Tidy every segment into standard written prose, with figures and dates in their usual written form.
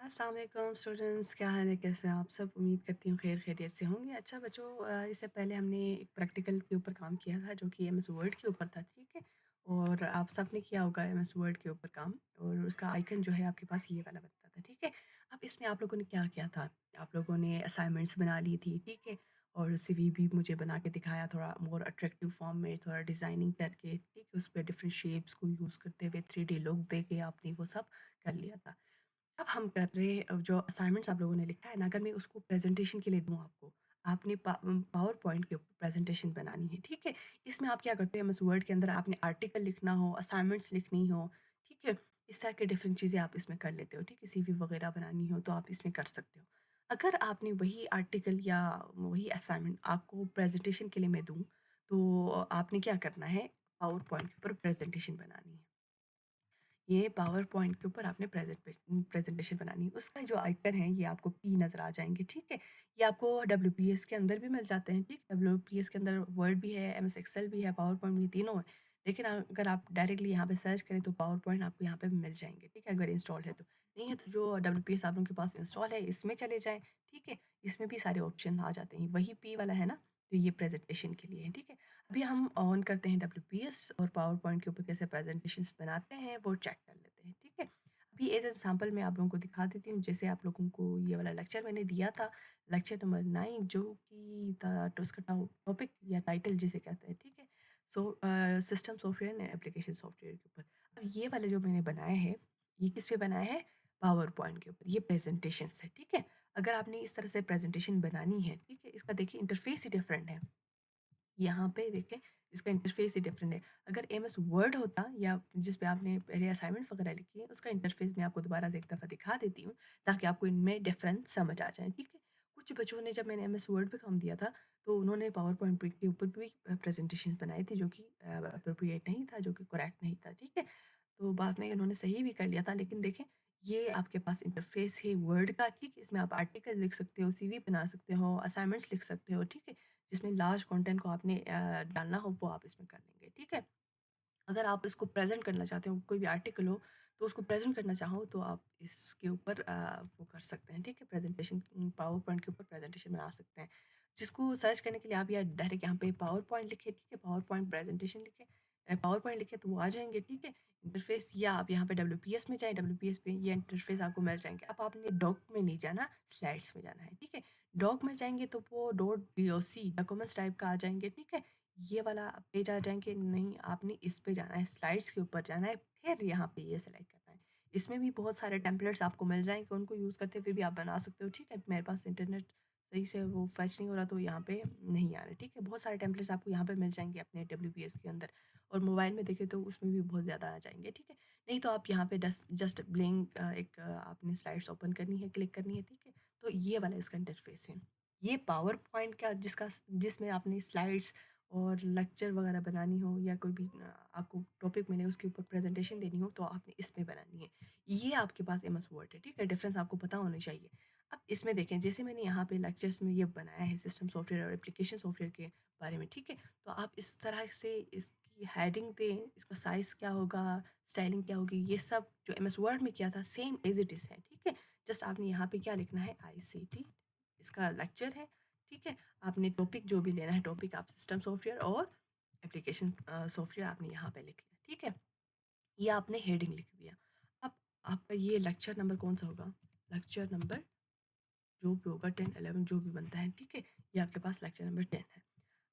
अस्सलाम वालेकुम स्टूडेंट्स, क्या हाल है? कैसे हैं आप सब? उम्मीद करती हूँ खैर खैरियत से होंगे। अच्छा बच्चों, इससे पहले हमने एक प्रैक्टिकल के ऊपर काम किया था जो कि एमएस वर्ड के ऊपर था, ठीक है? और आप सब ने किया होगा एमएस वर्ड के ऊपर काम, और उसका आइकन जो है आपके पास ये वाला बनता था, ठीक है? अब इसमें आप लोगों ने क्या किया था? आप लोगों ने असाइनमेंट्स बना ली थी, ठीक है? और सीवी भी मुझे बना के दिखाया, थोड़ा मोर अट्रैक्टिव फॉर्म में, थोड़ा डिज़ाइनिंग करके, ठीक है? उस पे डिफरेंट शेप्स को यूज़ करते हुए 3D लुक दे के आपने वो सब कर लिया था। अब हम कर रहे हैं, जो असाइनमेंट्स आप लोगों ने लिखा है ना, अगर मैं उसको प्रेजेंटेशन के लिए दूँ आपको, आपने पावर पॉइंट के ऊपर प्रेजेंटेशन बनानी है, ठीक है? इसमें आप क्या करते हैं, एमएस वर्ड के अंदर आपने आर्टिकल लिखना हो, असाइनमेंट्स लिखनी हो, ठीक है? इस तरह के डिफरेंट चीज़ें आप इसमें कर लेते हो, ठीक है? सीवी वगैरह बनानी हो तो आप इसमें कर सकते हो। अगर आपने वही आर्टिकल या वही असाइनमेंट आपको प्रेजेंटेशन के लिए मैं दूँ, तो आपने क्या करना है, पावर पॉइंट के ऊपर प्रेजेंटेशन बनानी है। ये पावर पॉइंट के ऊपर आपने प्रेजेंटेशन बनानी है। उसका जो आइकन है ये आपको पी नज़र आ जाएँगे, ठीक है? ये आपको डब्ल्यूपीएस के अंदर भी मिल जाते हैं, ठीक? डब्ल्यूपीएस के अंदर वर्ड भी है, एमएस एक्सेल भी है, पावर पॉइंट भी, तीनों हैं। लेकिन अगर आप डायरेक्टली यहाँ पे सर्च करें तो पावर पॉइंट आपको यहाँ पे मिल जाएँगे, ठीक है? अगर इंस्टॉल है तो। नहीं है तो जो डब्ल्यूपीएस आप लोगों के पास इंस्टॉल है इसमें चले जाएँ, ठीक है? इसमें भी सारे ऑप्शन आ जाते हैं। वही पी वाला है ना, तो ये प्रेजेंटेशन के लिए है, ठीक है? अभी हम ऑन करते हैं डब्ल्यूपीएस और पावर पॉइंट के ऊपर कैसे प्रेजेंटेशंस बनाते हैं वो चेक कर लेते हैं, ठीक है? अभी एज एग्जांपल मैं आप लोगों को दिखा देती हूँ, जैसे आप लोगों को ये वाला लेक्चर मैंने दिया था, लेक्चर नंबर 9, जो कि था, तो उसका टॉपिक या टाइटल जिसे कहते हैं, ठीक है? So system software and application software के ऊपर। अब ये वाले जो मैंने बनाए हैं, ये किस पे बनाया है? पावर पॉइंट के ऊपर। ये प्रेजेंटेशन है, ठीक है? अगर आपने इस तरह से प्रेजेंटेशन बनानी है, ठीक है, इसका देखिए इंटरफेस ही डिफरेंट है। यहाँ पे देखें, इसका इंटरफ़ेस ही डिफरेंट है। अगर एमएस वर्ड होता या जिस पे आपने पहले असाइनमेंट वगैरह लिखी है, उसका इंटरफ़ेस मैं आपको दोबारा से एक दफ़ा दिखा देती हूँ, ताकि आपको इनमें डिफ़रेंस समझ आ जाए, ठीक है? कुछ बच्चों ने, जब मैंने एमएस वर्ड पे काम दिया था, तो उन्होंने पावर पॉइंट के ऊपर भी प्रेज़ेंटेशंस बनाए थे, जो कि एप्रोप्रिएट नहीं था, जो कि करेक्ट नहीं था, ठीक है? तो बाद में उन्होंने सही भी कर लिया था, लेकिन देखें, ये आपके पास इंटरफ़ेस है वर्ड का, ठीक है? इसमें आप आर्टिकल लिख सकते हो, सीवी बना सकते हो, असाइनमेंट्स लिख सकते हो, ठीक है? जिसमें लार्ज कंटेंट को आपने डालना हो वो आप इसमें कर लेंगे, ठीक है? अगर आप इसको प्रेज़ेंट करना चाहते हो, कोई भी आर्टिकल हो, तो उसको प्रेज़ेंट करना चाहो तो आप इसके ऊपर वो कर सकते हैं, ठीक है? प्रेज़ेंटेशन, पावर पॉइंट के ऊपर प्रेज़ेंटेशन बना सकते हैं। जिसको सर्च करने के लिए आप या डायरेक्ट यहाँ पे पावर पॉइंट लिखें, ठीक है? पावर पॉइंट प्रेज़ेंटेशन लिखें, पावर पॉइंट लिखें तो वो आ जाएँगे, ठीक है? इंटरफ़ेस, या आप यहाँ पे डब्ल्यूपीएस में जाएँ, डब्ल्यूपीएस पे ये इंटरफ़ेस आपको मिल जाएँगे। अब आपने डॉक में नहीं जाना, स्लाइड्स में जाना है, ठीक है? डॉक में जाएँगे तो वो डॉट डॉक्यूमेंट्स टाइप का आ जाएँगे, ठीक है? ये वाला पेज आ जाएँगे, नहीं आपने इस पे जाना है, स्लाइड्स के ऊपर जाना है, फिर यहाँ पे ये सेलेक्ट करना है। इसमें भी बहुत सारे टेम्पलेट्स आपको मिल जाएँगे, उनको यूज़ करते हुए भी आप बना सकते हो, ठीक है? मेरे पास इंटरनेट सही से वो फेच नहीं हो रहा तो यहाँ पे नहीं आ रहा, ठीक है? बहुत सारे टेम्पलेट्स आपको यहाँ पे मिल जाएँगे अपने डब्ल्यूपीएस के अंदर, और मोबाइल में देखें तो उसमें भी बहुत ज़्यादा आ जाएँगे, ठीक है? नहीं तो आप यहाँ पे जस्ट ब्लिंक आपने स्लाइड्स ओपन करनी है, क्लिक करनी है, ठीक है? तो ये वाला इसका इंटरफ़ेस है। ये पावर पॉइंट का जिसमें आपने स्लाइड्स और लेक्चर वगैरह बनानी हो, या कोई भी आपको टॉपिक मिले उसके ऊपर प्रेजेंटेशन देनी हो, तो आपने इसमें बनानी है। ये आपके पास एमएस वर्ड है, ठीक है? डिफरेंस आपको पता होना चाहिए। अब इसमें देखें, जैसे मैंने यहाँ पे लेक्चर्स में ये बनाया है सिस्टम सॉफ्टवेयर और एप्लीकेशन सॉफ्टवेयर के बारे में, ठीक है? तो आप इस तरह से इसकी हेडिंग दें, इसका साइज़ क्या होगा, स्टाइलिंग क्या होगी, ये सब जो एमएस वर्ड में किया था सेम एज़ इट इज़ है, ठीक है? जस्ट आपने यहाँ पे क्या लिखना है, आईसीटी, इसका लेक्चर है, ठीक है? आपने टॉपिक जो भी लेना है, टॉपिक आप सिस्टम सॉफ्टवेयर और एप्लीकेशन सॉफ्टवेयर आपने यहाँ पे लिख लिया, ठीक है? ये आपने हेडिंग लिख दिया। अब आपका ये लेक्चर नंबर कौन-सा होगा? लेक्चर नंबर जो भी होगा 10, 11 जो भी बनता है, ठीक है? ये आपके पास लेक्चर नंबर 10 है।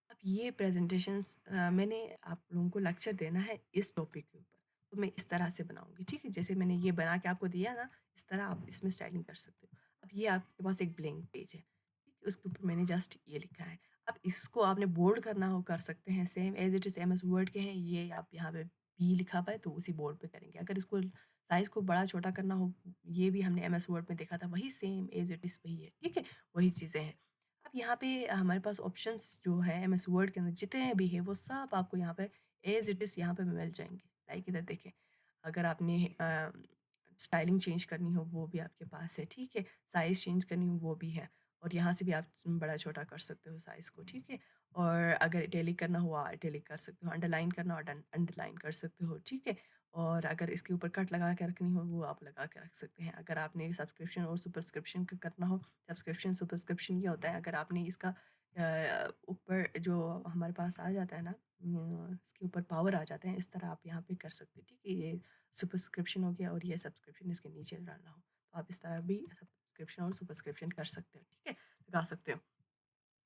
अब ये प्रेज़ेंटेशंस मैंने आप लोगों को लेक्चर देना है इस टॉपिक के ऊपर, तो मैं इस तरह से बनाऊँगी, ठीक है? जैसे मैंने ये बना के आपको दिया ना, इस तरह आप इसमें स्टाइलिंग कर सकते हो। अब ये आपके पास एक ब्लैंक पेज है, ठीक है? उसके ऊपर मैंने जस्ट ये लिखा है। अब इसको आपने बोल्ड करना हो कर सकते हैं, same as it is MS word के हैं, ये आप यहाँ पे बी लिखा हुआ है तो उसी बोर्ड पे करेंगे। अगर इसको साइज़ को बड़ा छोटा करना हो, ये भी हमने एमएस वर्ड में देखा था, वही सेम एज़ इट इज़ वही है, ठीक है? वही चीज़ें हैं। अब यहाँ पे हमारे पास ऑप्शंस जो है एमएस वर्ड के अंदर जितने भी हैं वो सब आपको यहाँ पे एज़ इट इज़ यहाँ पे मिल जाएँगे। लाइक इधर देखें, अगर आपने स्टाइलिंग चेंज करनी हो वो भी आपके पास है, ठीक है? साइज़ चेंज करनी हो वो भी है, और यहाँ से भी आप बड़ा-छोटा कर सकते हो साइज़ को, ठीक है? और अगर इटैलिक करना हुआ इटैलिक कर सकते हो, अंडरलाइन करना हो अंडरलाइन कर सकते हो, ठीक है? और अगर इसके ऊपर कट लगा के रखनी हो वो आप लगा के रख सकते हैं। अगर आपने सब्सक्रिप्शन और सुपरस्क्रिप्शन का करना हो, सब्सक्रिप्शन सुपरस्क्रिप्शन ये होता है अगर आपने इसका ऊपर जो हमारे पास आ जाता है ना, इसके ऊपर पावर आ जाते हैं, इस तरह आप यहाँ पे कर सकते हैं, ठीक है। ये सुपरस्क्रिप्शन हो गया और ये सब्सक्रिप्शन इसके नीचे डालना हो तो आप इस तरह भी सब्सक्रिप्शन और सुपरस्क्रिप्शन कर सकते हो, ठीक है, लगा सकते हो।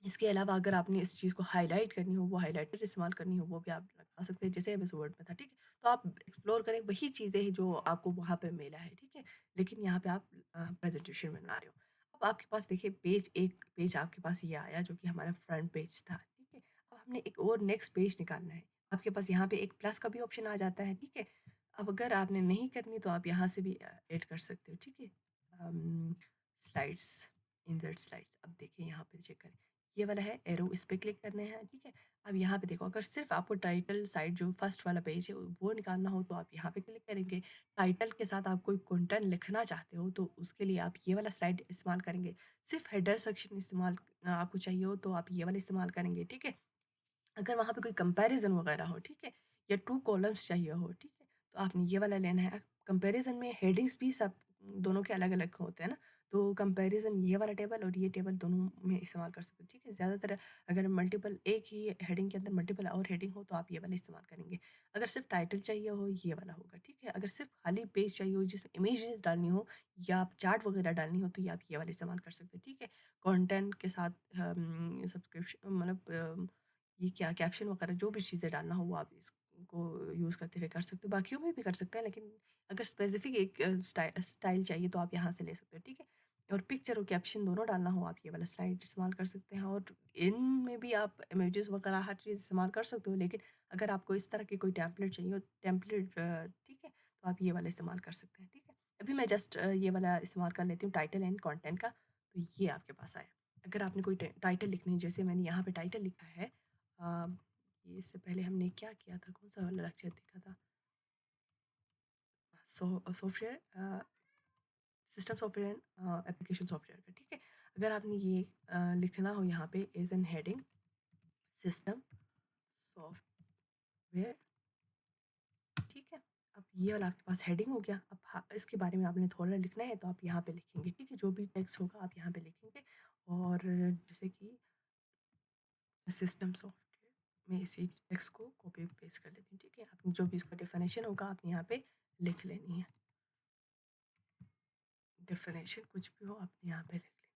इसके अलावा अगर आपने इस चीज़ को हाइलाइट करनी हो, वो हाइलाइटर इस्तेमाल करनी हो, वो भी आप लगा सकते हैं, जैसे एमएस वर्ड में था, ठीक है। तो आप एक्सप्लोर करें वही चीज़ें हैं जो आपको वहाँ पे मिला है, ठीक है। लेकिन यहाँ पे आप प्रेज़ेंटेशन बना रहे हो। अब आपके पास देखिए एक पेज आपके पास ये आया जो कि हमारा फ्रंट पेज था, ठीक है। अब हमने एक और नेक्स्ट पेज निकालना है। आपके पास यहाँ पे एक प्लस का भी ऑप्शन आ जाता है, ठीक है। अब अगर आपने नहीं करनी तो आप यहाँ से भी ऐड कर सकते हो, ठीक है। स्लाइड्स, इंसर्ट स्लाइड्स, अब देखिए यहाँ पे चेक करें, ये वाला है एरो, इस पे क्लिक करने हैं, ठीक है। अब यहाँ पे देखो अगर सिर्फ आपको टाइटल साइड जो फर्स्ट वाला पेज है वो निकालना हो तो आप यहाँ पे क्लिक करेंगे। टाइटल के साथ आप कोई कंटेंट लिखना चाहते हो तो उसके लिए आप ये वाला स्लाइड इस्तेमाल करेंगे। सिर्फ हेडर सेक्शन इस्तेमाल आपको चाहिए हो तो आप ये वाला इस्तेमाल करेंगे, ठीक है। अगर वहाँ पे कोई कंपैरिजन वगैरह हो, ठीक है, या 2 कॉलम्स चाहिए हो, ठीक है, तो आपने ये वाला लेना है। कंपैरिजन में हेडिंग्स भी सब दोनों के अलग-अलग होते हैं ना, तो कंपैरिजन ये वाला टेबल और ये टेबल दोनों में इस्तेमाल कर सकते हो, ठीक है। ज़्यादातर अगर मल्टीपल एक ही हेडिंग के अंदर मल्टीपल और हेडिंग हो तो आप ये वाला इस्तेमाल करेंगे। अगर सिर्फ टाइटल चाहिए हो ये वाला होगा, ठीक है। अगर सिर्फ खाली पेज चाहिए हो जिसमें इमेजेस डालनी हो या आप चार्ट वगैरह डालनी हो तो ये आप ये वाला इस्तेमाल कर सकते हो, ठीक है। कंटेंट के साथ सब्सक्रिप्शन मतलब ये क्या कैप्शन वगैरह जो भी चीज़ें डालना हो वो आप इसको यूज़ करते हुए कर सकते हो। बाकियों में भी कर सकते हैं लेकिन अगर स्पेसिफ़िक एक स्टाइल चाहिए तो आप यहाँ से ले सकते हो, ठीक है। और पिक्चर और कैप्शन दोनों डालना हो आप ये वाला स्लाइड इस्तेमाल कर सकते हैं और इनमें भी आप इमेजेस वगैरह हर चीज़ इस्तेमाल कर सकते हो। लेकिन अगर आपको इस तरह की कोई टेम्पलेट चाहिए हो टेम्पलेट ठीक है, तो आप ये वाला इस्तेमाल कर सकते हैं, ठीक है। अभी मैं जस्ट ये वाला इस्तेमाल कर लेती हूँ टाइटल एंड कंटेंट का, तो ये आपके पास आया। अगर आपने कोई टाइटल लिखनी है जैसे मैंने यहाँ पे टाइटल लिखा है, अ, ये इससे पहले हमने क्या किया था? कौन-सा वाला लेक्चर देखा था? Software system software and application software का, ठीक है। अगर आपने ये लिखना हो यहाँ पे as an heading system software, ठीक है। अब ये वाला आपके पास हेडिंग हो गया। अब हाँ, इसके बारे में आपने थोड़ा लिखना है तो आप यहाँ पे लिखेंगे, ठीक है। जो भी टेक्स्ट होगा आप यहाँ पे लिखेंगे और जैसे कि सिस्टम सॉफ्टवेयर में इसी टेक्स्ट को कॉपी पेस्ट कर लेती हूँ, ठीक है। आपने जो भी इसका डेफिनेशन होगा आपने यहाँ पे लिख लेनी है। डेफिनेशन कुछ भी हो आपने यहाँ पे लिख लेनी,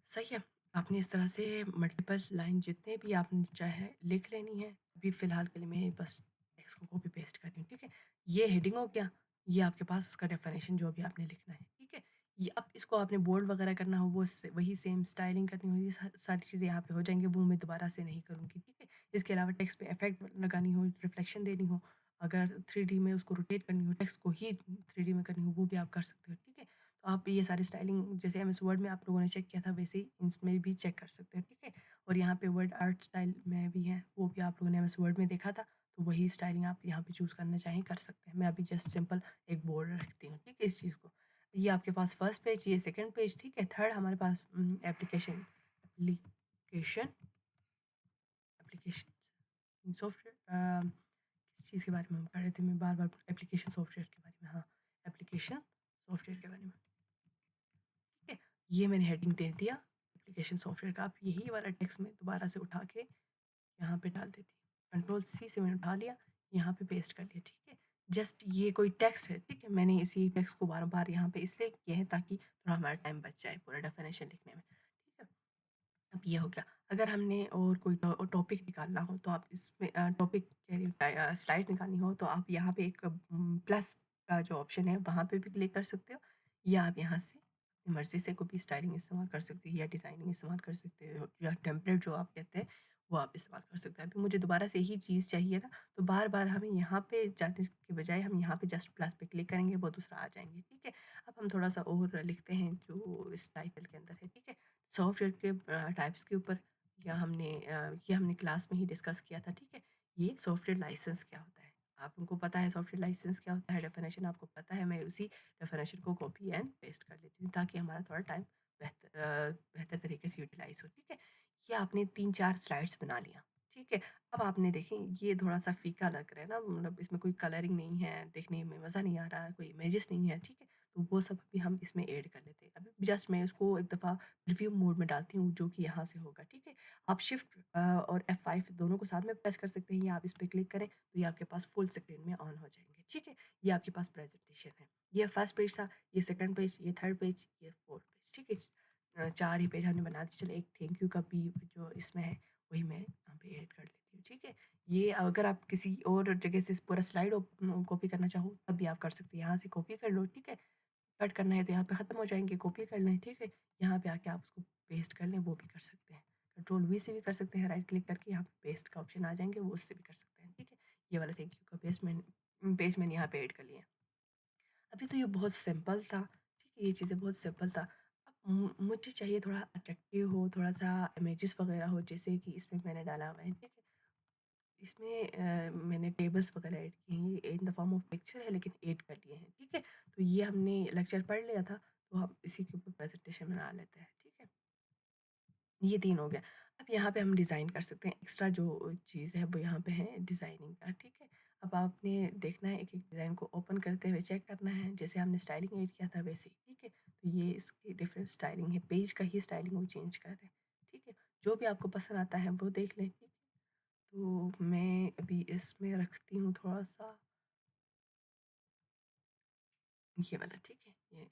सही है। आपने इस तरह से मल्टीपल लाइन जितने भी आपने चाहे लिख लेनी है। अभी फ़िलहाल के लिए मैं बस टेक्स्ट को कॉपी पेस्ट कर रही हूँ, ठीक है। ये हेडिंग हो गया, ये आपके पास उसका डेफिनेशन जो भी आपने लिखना है, ठीक है। ये अब इसको आपने बोल्ड वगैरह करना हो वो वही सेम स्टाइलिंग करनी हो, ये सारी चीज़ें यहाँ पे हो जाएंगी, वो मैं दोबारा से नहीं करूँगी, ठीक है। इसके अलावा टेक्स्ट पे इफेक्ट लगानी हो, रिफ्लेक्शन देनी हो, अगर 3D में उसको रोटेट करनी हो, टेक्स्ट को ही 3D में करनी हो वो भी आप कर सकते हो, ठीक है। तो आप ये सारी स्टाइलिंग जैसे एमएस वर्ड में आप लोगों ने चेक किया था वैसे ही इसमें भी चेक कर सकते हो, ठीक है। और यहाँ पे वर्ड आर्ट स्टाइल में भी है, वो भी आप लोगों ने एमएस वर्ड में देखा था, तो वही स्टाइलिंग आप यहाँ पे चूज़ करना चाहें कर सकते हैं। मैं अभी जस्ट सिंपल एक बोर्ड रखती हूँ, ठीक है, इस चीज़ को। ये आपके पास फर्स्ट पेज, ये सेकंड पेज, ठीक है। थर्ड हमारे पास एप्लीकेशन एप्लीकेशन सॉफ्टवेयर, किस चीज़ के बारे में हम पढ़ रहे थे? मैं बार-बार एप्लीकेशन सॉफ्टवेयर के बारे में, हाँ, एप्लीकेशन सॉफ्टवेयर के बारे में। ठीक है, ये मैंने हेडिंग दे दिया एप्लीकेशन सॉफ्टवेयर का। आप यही वाला टेक्स्ट में दोबारा से उठा के यहाँ पे डाल देती हूँ। कंट्रोल सी से मैंने उठा लिया, यहाँ पे पेस्ट कर लिया, ठीक है। जस्ट ये कोई टेक्स्ट है, ठीक है। मैंने इसी टेक्स्ट को बार-बार यहाँ पे इसलिए किया है ताकि थोड़ा हमारा टाइम बच जाए पूरा डेफिनेशन लिखने में, ठीक है। अब ये हो गया। अगर हमने और कोई टॉपिक निकालना हो तो आप इसमें टॉपिक कह रही हूँ स्लाइड निकालनी हो तो आप यहाँ पे एक प्लस का जो ऑप्शन है वहाँ पे भी क्लिक कर सकते हो, या आप यहाँ से अपनी मर्ज़ी से कोई भी स्टाइलिंग इस्तेमाल कर सकते हो या डिज़ाइनिंग इस्तेमाल कर सकते हो या टेम्पलेट जो आप कहते हैं वो आप इस्तेमाल कर सकते हैं। अभी मुझे दोबारा से यही चीज़ चाहिए ना, तो बार-बार हमें यहाँ पे जाने के बजाय हम यहाँ पे जस्ट प्लस पे क्लिक करेंगे, वो दूसरा आ जाएँगे, ठीक है। अब हम थोड़ा-सा और लिखते हैं जो इस टाइटल के अंदर है, ठीक है। सॉफ्टवेयर के टाइप्स के ऊपर, या ये हमने क्लास में ही डिस्कस किया था, ठीक है। ये सॉफ्टवेयर लाइसेंस क्या होता है? आप उनको पता है सॉफ्टवेयर लाइसेंस क्या होता है, डेफिनेशन आपको पता है। मैं उसी डेफिनेशन को कॉपी एंड पेस्ट कर लेती हूँ ताकि हमारा थोड़ा टाइम बेहतर तरीके से यूटिलाइज़ हो, ठीक है। ये आपने 3-4 स्लाइड्स बना लिया, ठीक है? अब आपने देखें ये थोड़ा-सा फीका लग रहा है ना, मतलब इसमें कोई कलरिंग नहीं है, देखने में मज़ा नहीं आ रहा है, कोई इमेजेस नहीं है, ठीक है? तो वो सब भी हम इसमें ऐड कर लेते हैं। अभी जस्ट मैं उसको एक दफ़ा प्रीव्यू मोड में डालती हूँ, जो कि यहाँ से होगा, ठीक है? आप शिफ्ट और F5 दोनों को साथ में प्रेस कर सकते हैं, या आप इस पे क्लिक करें तो ये आपके पास फुल स्क्रीन में ऑन हो जाएँगे, ठीक है? ये आपके पास प्रेज़ेंटेशन है। ये फर्स्ट पेज था, ये सेकंड पेज, ये थर्ड पेज, ये फोर्थ पेज, ठीक है? 4 ही पेज हमने बना दिए। चलो एक थैंक यू का भी जो इसमें है, वही मैं यहाँ पे ऐड कर लेती हूँ, ठीक है? ये अगर आप किसी और जगह से पूरा स्लाइड कॉपी करना चाहो, तब भी आप कर सकते हैं। यहाँ से कॉपी कर लो, ठीक है? कट करना है तो यहाँ पे ख़त्म हो जाएँगे, कॉपी कर लें, ठीक है? यहाँ पे आके आप उसको पेस्ट कर लें, वो भी कर सकते हैं। कंट्रोल वी से भी कर सकते हैं, राइट क्लिक करके यहाँ पे पेस्ट का ऑप्शन आ जाएँगे, वो उससे भी कर सकते हैं, ठीक है? ये वाला थैंक यू का पेस्ट मैंने यहाँ पे ऐड कर लिया। अभी तो ये बहुत सिंपल था, ठीक है? ये चीज़ें बहुत सिंपल था। अब मुझे चाहिए थोड़ा अट्रैक्टिव हो, थोड़ा-सा इमेजेस वगैरह हो, जैसे कि इसमें मैंने डाला हुआ है, ठीक है? इसमें मैंने टेबल्स वगैरह ऐड किए हैं, ये in the form of picture है लेकिन ऐड कर लिए हैं, ठीक है? तो ये हमने लेक्चर पढ़ लिया था, तो हम इसी के ऊपर प्रेज़ेंटेशन बना लेते हैं, ठीक है? ये 3 हो गया। अब यहाँ पे हम डिज़ाइन कर सकते हैं, एक्स्ट्रा जो चीज़ है वो यहाँ पे है डिज़ाइनिंग का, ठीक है? अब आपने देखना है एक-एक डिज़ाइन को ओपन करते हुए चेक करना है, जैसे हमने स्टाइलिंग ऐड किया था वैसे ही, ठीक है? तो ये इसकी डिफरेंट स्टाइलिंग है, पेज का ही स्टाइलिंग वो चेंज कर रहे हैं, ठीक है? जो भी आपको पसंद आता है वो देख लें, ठीक है? तो मैं अभी इसमें रखती हूँ थोड़ा-सा ये वाला, ठीक है? ये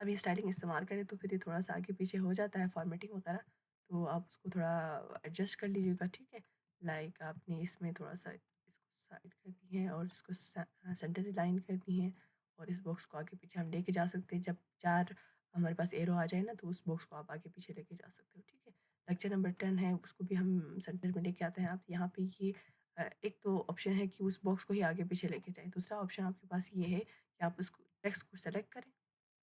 अभी स्टाइलिंग इस्तेमाल करें तो फिर ये थोड़ा-सा आगे-पीछे हो जाता है फॉर्मेटिंग वगैरह, तो आप उसको थोड़ा एडजस्ट कर लीजिएगा, ठीक है? लाइक आपने इसमें थोड़ा-सा इसको साइड करनी है और इसको सेंटर लाइन करनी है, और इस बॉक्स को आगे-पीछे हम लेके जा सकते हैं। जब 4 हमारे पास एरो आ जाए ना, तो उस बॉक्स को आप आगे-पीछे लेके जा सकते हो, ठीक है? लेक्चर नंबर 10 है, उसको भी हम सेंटर में लेके आते हैं। आप यहाँ पे ये एक तो ऑप्शन है कि उस बॉक्स को ही आगे-पीछे लेके जाएँ। दूसरा ऑप्शन आपके पास ये है कि आप उसको टेक्स्ट को सेलेक्ट करें,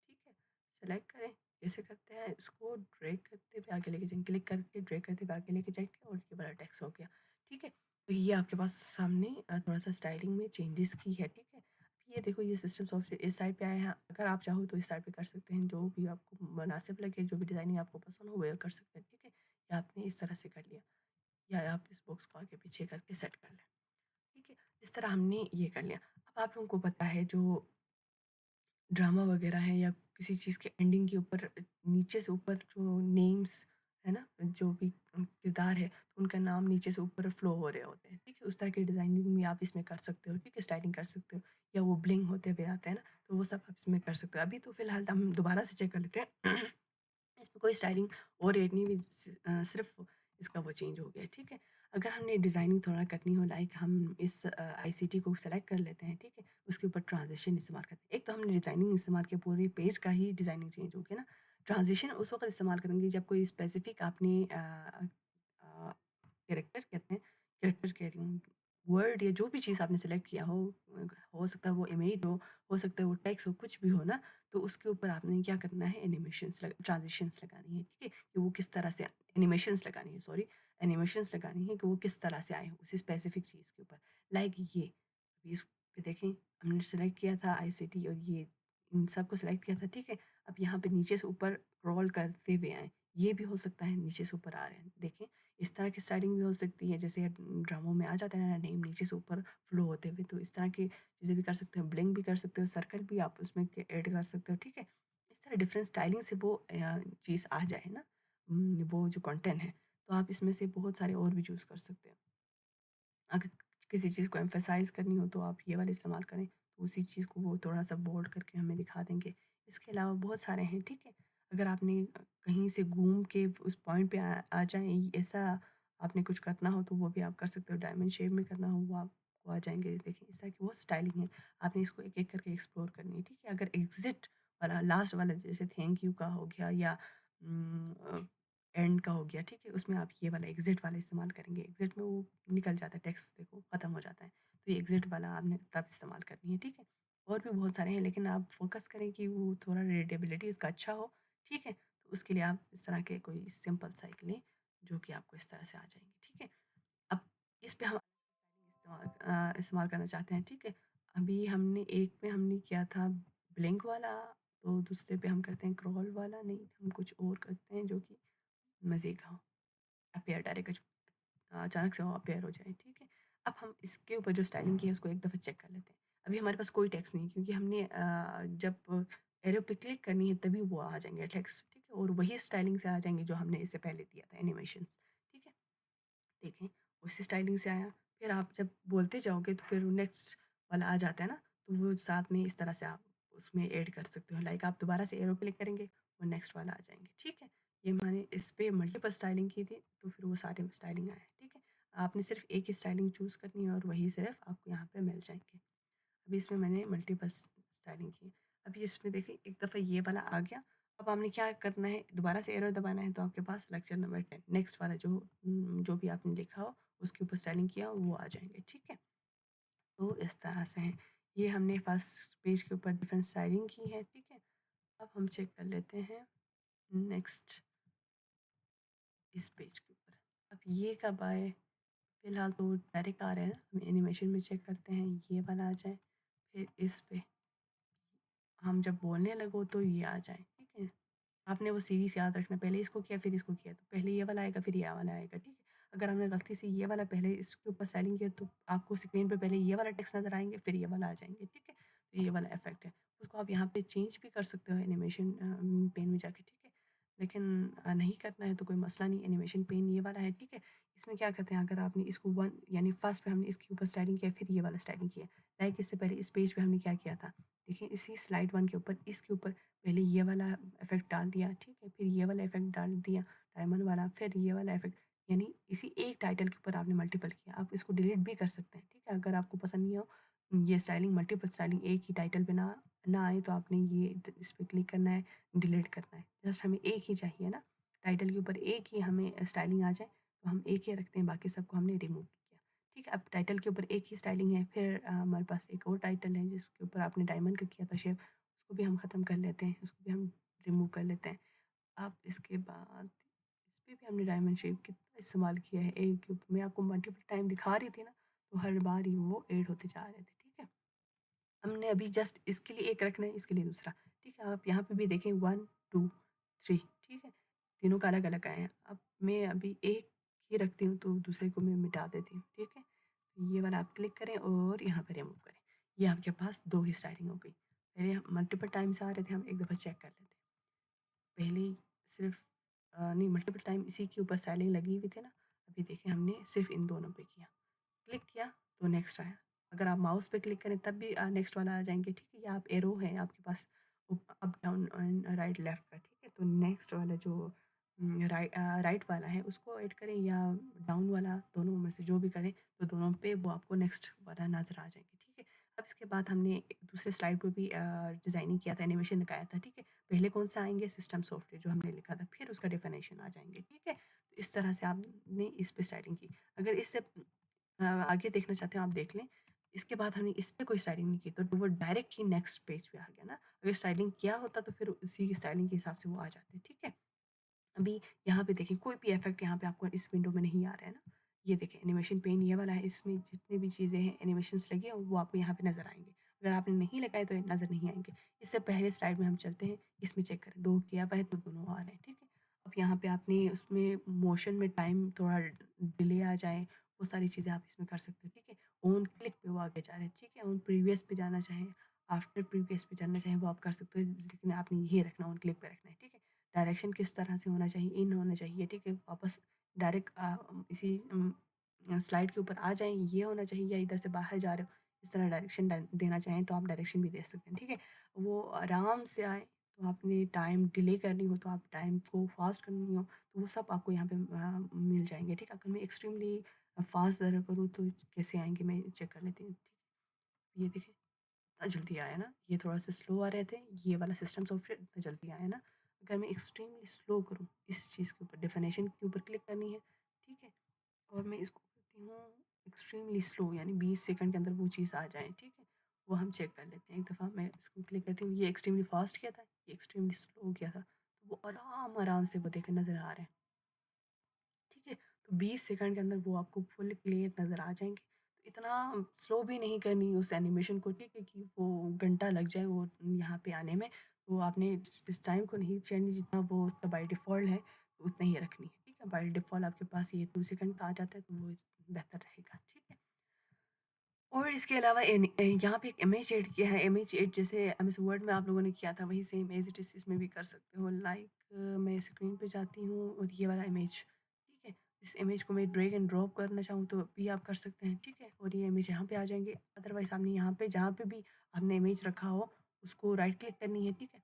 ठीक है? सेलेक्ट करें, कैसे करते हैं इसको, ड्रैग करते हुए आगे लेके जाएँगे, क्लिक करके ड्रैग करते हुए आगे लेके जाएँगे और ये वाला टेक्स्ट हो गया, ठीक है? तो ये आपके पास सामने थोड़ा-सा स्टाइलिंग में चेंजेस की है, ठीक है? ये देखो ये सिस्टम सॉफ्टवेयर इस साइड पे आए हैं, अगर आप चाहो तो इस साइड पे कर सकते हैं, जो भी आपको मुनासिब लगे, जो भी डिज़ाइनिंग आपको पसंद हो वो कर सकते हैं, ठीक है? या आपने इस तरह से कर लिया, या आप इस बॉक्स को आगे-पीछे करके सेट कर लें, ठीक है? इस तरह हमने ये कर लिया। अब आप लोगों को पता है जो ड्रामा वगैरह है या किसी चीज़ के एंडिंग के ऊपर नीचे से ऊपर जो नेम्स है ना, जो भी किरदार है, तो उनका नाम नीचे से ऊपर फ्लो हो रहे होते हैं, ठीक है? उस तरह की डिज़ाइनिंग भी आप इसमें कर सकते हो, ठीक है? स्टाइलिंग कर सकते हो, या वो ब्लिंक होते हुए आते हैं ना, तो वो सब आप इसमें कर सकते हो। अभी तो फ़िलहाल हम दोबारा से चेक कर लेते हैं। इसमें कोई स्टाइलिंग और ऐड नहीं हुई, सिर्फ़ इसका वो चेंज हो गया है, ठीक है? अगर हमने डिज़ाइनिंग थोड़ा करनी हो, लाइक हम इस आईसीटी को सेलेक्ट कर लेते हैं, ठीक है? उसके ऊपर ट्रांज़िशन इस्तेमाल करते हैं। एक तो हमने डिज़ाइनिंग इस्तेमाल किया, पूरे पेज का ही डिज़ाइनिंग चेंज हो गया ना। ट्रांज़िशन उस वक़्त इस्तेमाल करेंगे जब कोई स्पेसिफ़िक आपने कैरेक्टर कहते हैं, कैरेक्टर कह रही हूँ, वर्ड या जो भी चीज़ आपने सेलेक्ट किया हो सकता है वो इमेज हो सकता है वो टेक्स्ट हो, कुछ भी हो ना, तो उसके ऊपर आपने क्या करना है, एनिमेशंस ट्रांजिशंस लगानी है, ठीक है? कि वो किस तरह से एनिमेशंस लगानी है, सॉरी, एनिमेशंस लगानी है कि वो किस तरह से आए हो उसी स्पेसिफिक चीज़ के ऊपर। लाइक ये अभी इस पे देखें, हमने सेलेक्ट किया था आईसीटी और ये इन सबको सेलेक्ट किया था, ठीक है? अब यहाँ पे नीचे से ऊपर स्क्रॉल करते हुए आए, ये भी हो सकता है नीचे से ऊपर आ रहे हैं, देखें। इस तरह की स्टाइलिंग भी हो सकती है, जैसे ड्रामों में आ जाता है ना नेम नीचे से ऊपर फ्लो होते हुए, तो इस तरह की चीज़ें भी कर सकते हो, ब्लिंक भी कर सकते हो, सर्कल भी आप उसमें ऐड कर सकते हो, ठीक है? इस तरह डिफरेंट स्टाइलिंग से वो चीज़ आ जाए ना, वो जो कंटेंट है, तो आप इसमें से बहुत सारे और भी चूज़ कर सकते हो। अगर किसी चीज़ को एम्फसाइज़ करनी हो तो आप ये वाला इस्तेमाल करें, तो उसी चीज़ को वो थोड़ा-सा बोल्ड करके हमें दिखा देंगे। इसके अलावा बहुत सारे हैं, ठीक है? अगर आपने कहीं से घूम के उस पॉइंट पे आ जाएँ, ऐसा आपने कुछ करना हो तो वो भी आप कर सकते हो। डायमंड शेप में करना हो वो आपको आ जाएँगे। देखिए इस तरह की बहुत स्टाइलिंग है। आपने इसको एक-एक करके एक्सप्लोर करनी है, ठीक है? अगर एग्ज़िट वाला लास्ट वाला जैसे थैंक यू का हो गया, या एंड का हो गया, ठीक है? उसमें आप ये वाला एग्ज़िट वाला इस्तेमाल करेंगे। एग्ज़िट में वो निकल जाता है, टेक्स्ट देखो ख़त्म हो जाता है। तो ये एग्ज़िट वाला आपने तब इस्तेमाल करनी है, ठीक है? और भी बहुत सारे हैं, लेकिन आप फ़ोकस करें कि वो थोड़ा रीडेबिलिटी इसका अच्छा हो, ठीक है? तो उसके लिए आप इस तरह के कोई सिंपल सा एक लें, जो कि आपको इस तरह से आ जाएँगे, ठीक है? अब इस पे हम इस्तेमाल करना चाहते हैं, ठीक है? अभी हमने एक पे हमने किया था ब्लिंक वाला, तो दूसरे पे हम करते हैं क्रॉल वाला, नहीं, हम कुछ और करते हैं जो कि मज़े का हो। अपीयर डायरेक्ट अचानक से वो अपीयर हो जाए, ठीक है। अब हम इसके ऊपर जो स्टाइलिंग की है उसको एक दफ़ा चेक कर लेते हैं। अभी हमारे पास कोई टेक्स्ट नहीं है क्योंकि हमने जब एरो पे क्लिक करनी है तभी वो आ जाएँगे टेक्स्ट, ठीक है। और वही स्टाइलिंग से आ जाएँगे जो हमने इससे पहले दिया था एनिमेशंस, ठीक है। देखें, उसी स्टाइलिंग से आया, फिर आप जब बोलते जाओगे तो फिर नेक्स्ट वाला आ जाता है ना, तो वो साथ में इस तरह से आप उसमें ऐड कर सकते हो। लाइक आप दोबारा से एरो क्लिक करेंगे, वो नेक्स्ट वाला आ जाएँगे, ठीक है। ये मैंने इस पे मल्टीपल स्टाइलिंग की थी, तो फिर वो सारे स्टाइलिंग आए, ठीक है। आपने सिर्फ़ एक ही स्टाइलिंग चूज़ करनी है और वही सिर्फ़ आपको यहाँ पे मिल जाएँगे। अभी इसमें मैंने मल्टीपल स्टाइलिंग की। अभी इसमें देखिए एक दफ़ा ये वाला आ गया, अब आपने क्या करना है, दोबारा से एरो दबाना है तो आपके पास लेक्चर नंबर 10 नेक्स्ट वाला जो भी आपने लिखा हो उसके ऊपर स्टाइलिंग किया हो वो आ जाएँगे, ठीक है। तो इस तरह से है। ये हमने फर्स्ट पेज के ऊपर डिफरेंट स्टाइलिंग की है, ठीक है। अब हम चेक कर लेते हैं नेक्स्ट इस पेज के ऊपर। अब ये कब आए? फ़िलहाल तो डायरेक्ट आ रहे हैं ना, हम एनिमेशन में चेक करते हैं ये वाला आ जाए, फिर इस पे हम जब बोलने लगो तो ये आ जाए, ठीक है। आपने वो सीरीज़ याद रखना, पहले इसको किया फिर इसको किया, तो पहले ये वाला आएगा फिर ये वाला आएगा, ठीक है। अगर हमने गलती से ये वाला पहले इसके ऊपर स्टाइलिंग किया तो आपको स्क्रीन पे पहले ये वाला टेक्स्ट नज़र आएँगे फिर ये वाला आ जाएँगे, ठीक है। तो ये वाला इफ़ेक्ट है। उसको आप यहाँ पे चेंज भी कर सकते हो एनिमेशन पेन में जाके, ठीक है। लेकिन नहीं करना है तो कोई मसला नहीं, एनिमेशन पेन ये वाला है, ठीक है। इसमें क्या करते हैं, अगर आपने इसको 1 यानी फर्स्ट पे हमने इसके ऊपर स्टाइलिंग किया फिर ये वाला स्टाइलिंग किया। लाइक इससे पहले इस पेज पे हमने क्या किया था, देखिए इसी स्लाइड 1 के ऊपर इसके ऊपर पहले ये वाला इफ़ेक्ट डाल दिया, ठीक है, फिर ये वाला इफ़ेक्ट डाल दिया, डायमंड वाला, फिर ये वाला इफ़ेक्ट, यानी इसी एक टाइटल के ऊपर आपने मल्टीपल किया। आप इसको डिलीट भी कर सकते हैं, ठीक है, अगर आपको पसंद नहीं हो ये स्टाइलिंग, मल्टीपल स्टाइलिंग एक ही टाइटल पे ना ना आए तो आपने ये इस पे क्लिक करना है, डिलीट करना है। जस्ट हमें एक ही चाहिए ना, टाइटल के ऊपर एक ही हमें स्टाइलिंग आ जाए, तो हम एक ही रखते हैं, बाकी सबको हमने रिमूव किया। ठीक है, अब टाइटल के ऊपर एक ही स्टाइलिंग है, फिर हमारे पास एक और टाइटल है जिसके ऊपर आपने डायमंड का किया था शेप, उसको भी हम ख़त्म कर लेते हैं, उसको भी हम रिमूव कर लेते हैं। अब इसके बाद इस पे भी हमने डायमंड शेप कितना इस्तेमाल किया है, एक के ऊपर मैं आपको मल्टीपल टाइम दिखा रही थी ना, तो हर बार ही वो ऐड होते जा रहे थे, ठीक है। हमने अभी जस्ट इसके लिए एक रखना है, इसके लिए दूसरा, ठीक है। आप यहाँ पे भी देखें 1, 2, 3, ठीक है, तीनों का अलग-अलग आए हैं। अब मैं अभी एक ही रखती हूँ तो दूसरे को मैं मिटा देती हूँ, ठीक है। ये वाला आप क्लिक करें और यहाँ पे रिमूव करें। ये आपके पास 2 ही स्टाइलिंग हो गई। पहले मल्टीपल टाइम्स आ रहे थे, हम एक दफ़ा चेक कर लेते हैं। पहले सिर्फ़ नहीं, मल्टीपल टाइम इसी के ऊपर स्टाइलिंग लगी हुई थी ना, अभी देखें हमने सिर्फ़ इन दोनों पे किया। क्लिक किया तो नेक्स्ट आया। अगर आप माउस पे क्लिक करें तब भी नेक्स्ट वाला आ जाएँगे, ठीक है? या आप एरो है आपके पास up, down and right, left का, ठीक है? तो नेक्स्ट वाला जो राइट वाला है उसको ऐड करें या डाउन वाला, दोनों में से जो भी करें, तो दोनों पे वो आपको नेक्स्ट वाला नज़र आ जाएँगे, ठीक है? अब इसके बाद हमने एक दूसरे स्लाइड पे भी डिज़ाइनिंग किया था, एनिमेशन लगाया था, ठीक है? पहले कौन-सा आएँगे, सिस्टम सॉफ्टवेयर जो हमने लिखा था, फिर उसका डेफिनेशन आ जाएँगे, ठीक है? तो इस तरह से आपने इस पे स्टाइलिंग की। अगर इससे आगे देखना चाहते हो आप देख लें। इसके बाद हमने इस पे कोई स्टाइलिंग नहीं की, तो वो डायरेक्ट ही नेक्स्ट पेज पे आ गया ना। अगर स्टाइलिंग किया होता तो फिर उसी स्टाइलिंग के हिसाब से वो आ जाते, ठीक है। अभी यहाँ पे देखें कोई भी इफ़ेक्ट यहाँ पे आपको इस विंडो में नहीं आ रहा है ना। ये देखें एनिमेशन पेन ये वाला है, इसमें जितनी भी चीज़ें हैं एनिमेशंस लगे हैं वो आपको यहाँ पे नज़र आएँगे। अगर आपने नहीं लगाए तो ये नज़र नहीं आएँगे। इससे पहले स्लाइड में हम चलते हैं, इसमें चेक करें 2 किया हुआ है तो दोनों आ रहे हैं, ठीक है। अब यहाँ पे आपने उसमें मोशन में टाइम थोड़ा डिले आ जाए, वो सारी चीज़ें आप इसमें कर सकते हो, ठीक है। ऑन क्लिक पे वो आगे जा रहे हैं, ठीक है। ऑन प्रीवियस पे जाना चाहें, आफ्टर प्रीवियस पे जाना चाहें वो आप कर सकते हो, लेकिन आपने ये रखना ऑन क्लिक पे रखना है, ठीक है। डायरेक्शन किस तरह से होना चाहिए, इन होना चाहिए, ठीक है। वापस डायरेक्ट इसी स्लाइड के ऊपर आ जाएँ, ये होना चाहिए, या इधर से बाहर जा रहे हो, इस तरह डायरेक्शन देना चाहें तो आप डायरेक्शन भी दे सकते हैं, ठीक है। वो आराम से आए, तो आपने टाइम डिले करनी हो तो आप टाइम को फास्ट करनी हो तो वो सब आपको यहाँ पे मिल जाएँगे, ठीक है। अगर मैं एक्सट्रीमली फास्ट ज़रा करूँ तो कैसे आएँगे, मैं चेक कर लेती हूँ, ठीक है। ये देखिए इतना जल्दी आया ना, ये थोड़ा सा स्लो आ रहे थे, ये वाला सिस्टम सॉफ्टवेयर इतना जल्दी आया ना। अगर मैं एक्सट्रीमली स्लो करूँ, इस चीज़ के ऊपर डेफिनेशन के ऊपर क्लिक करनी है, ठीक है, और मैं इसको करती हूँ एक्सट्रीमली स्लो, यानी 20 सेकंड के अंदर वो चीज़ आ जाए, ठीक है। वो हम चेक कर लेते हैं, एक दफ़ा मैं इसको क्लिक करती हूँ, ये एक्सट्रीमली फास्ट किया था, ये एक्सट्रीमली स्लो किया था, तो वो आराम आराम से वो देखे नज़र आ रहे हैं, ठीक है। तो 20 सेकंड के अंदर वो आपको फुल क्लियर नज़र आ जाएँगे। तो इतना स्लो भी नहीं करनी उस एनिमेशन को, ठीक है, कि वो घंटा लग जाए वो यहाँ पे आने में। तो आपने इस टाइम को नहीं छेड़नी, जितना वो उसका बाय डिफ़ॉल्ट है, तो उतना ही रखनी है, ठीक है? बाय डिफ़ॉल्ट आपके पास ये 2 सेकंड का आ जाता है, तो वो बेहतर रहेगा, ठीक है? और इसके अलावा यहाँ पे एक इमेज ऐड किया है, इमेज ऐड जैसे एमएस वर्ड में आप लोगों ने किया था, वही सेम एज़ इट इज़ इसमें भी कर सकते हो। लाइक मैं स्क्रीन पे जाती हूँ और ये वाला इमेज, ठीक है? इस इमेज को मैं ड्रैग एंड ड्रॉप करना चाहूँ तो भी आप कर सकते हैं, ठीक है? और ये इमेज यहाँ पे आ जाएँगे। अदरवाइज़ आपने यहाँ पे जहाँ पे भी आपने इमेज रखा हो, उसको राइट क्लिक करनी है, ठीक है?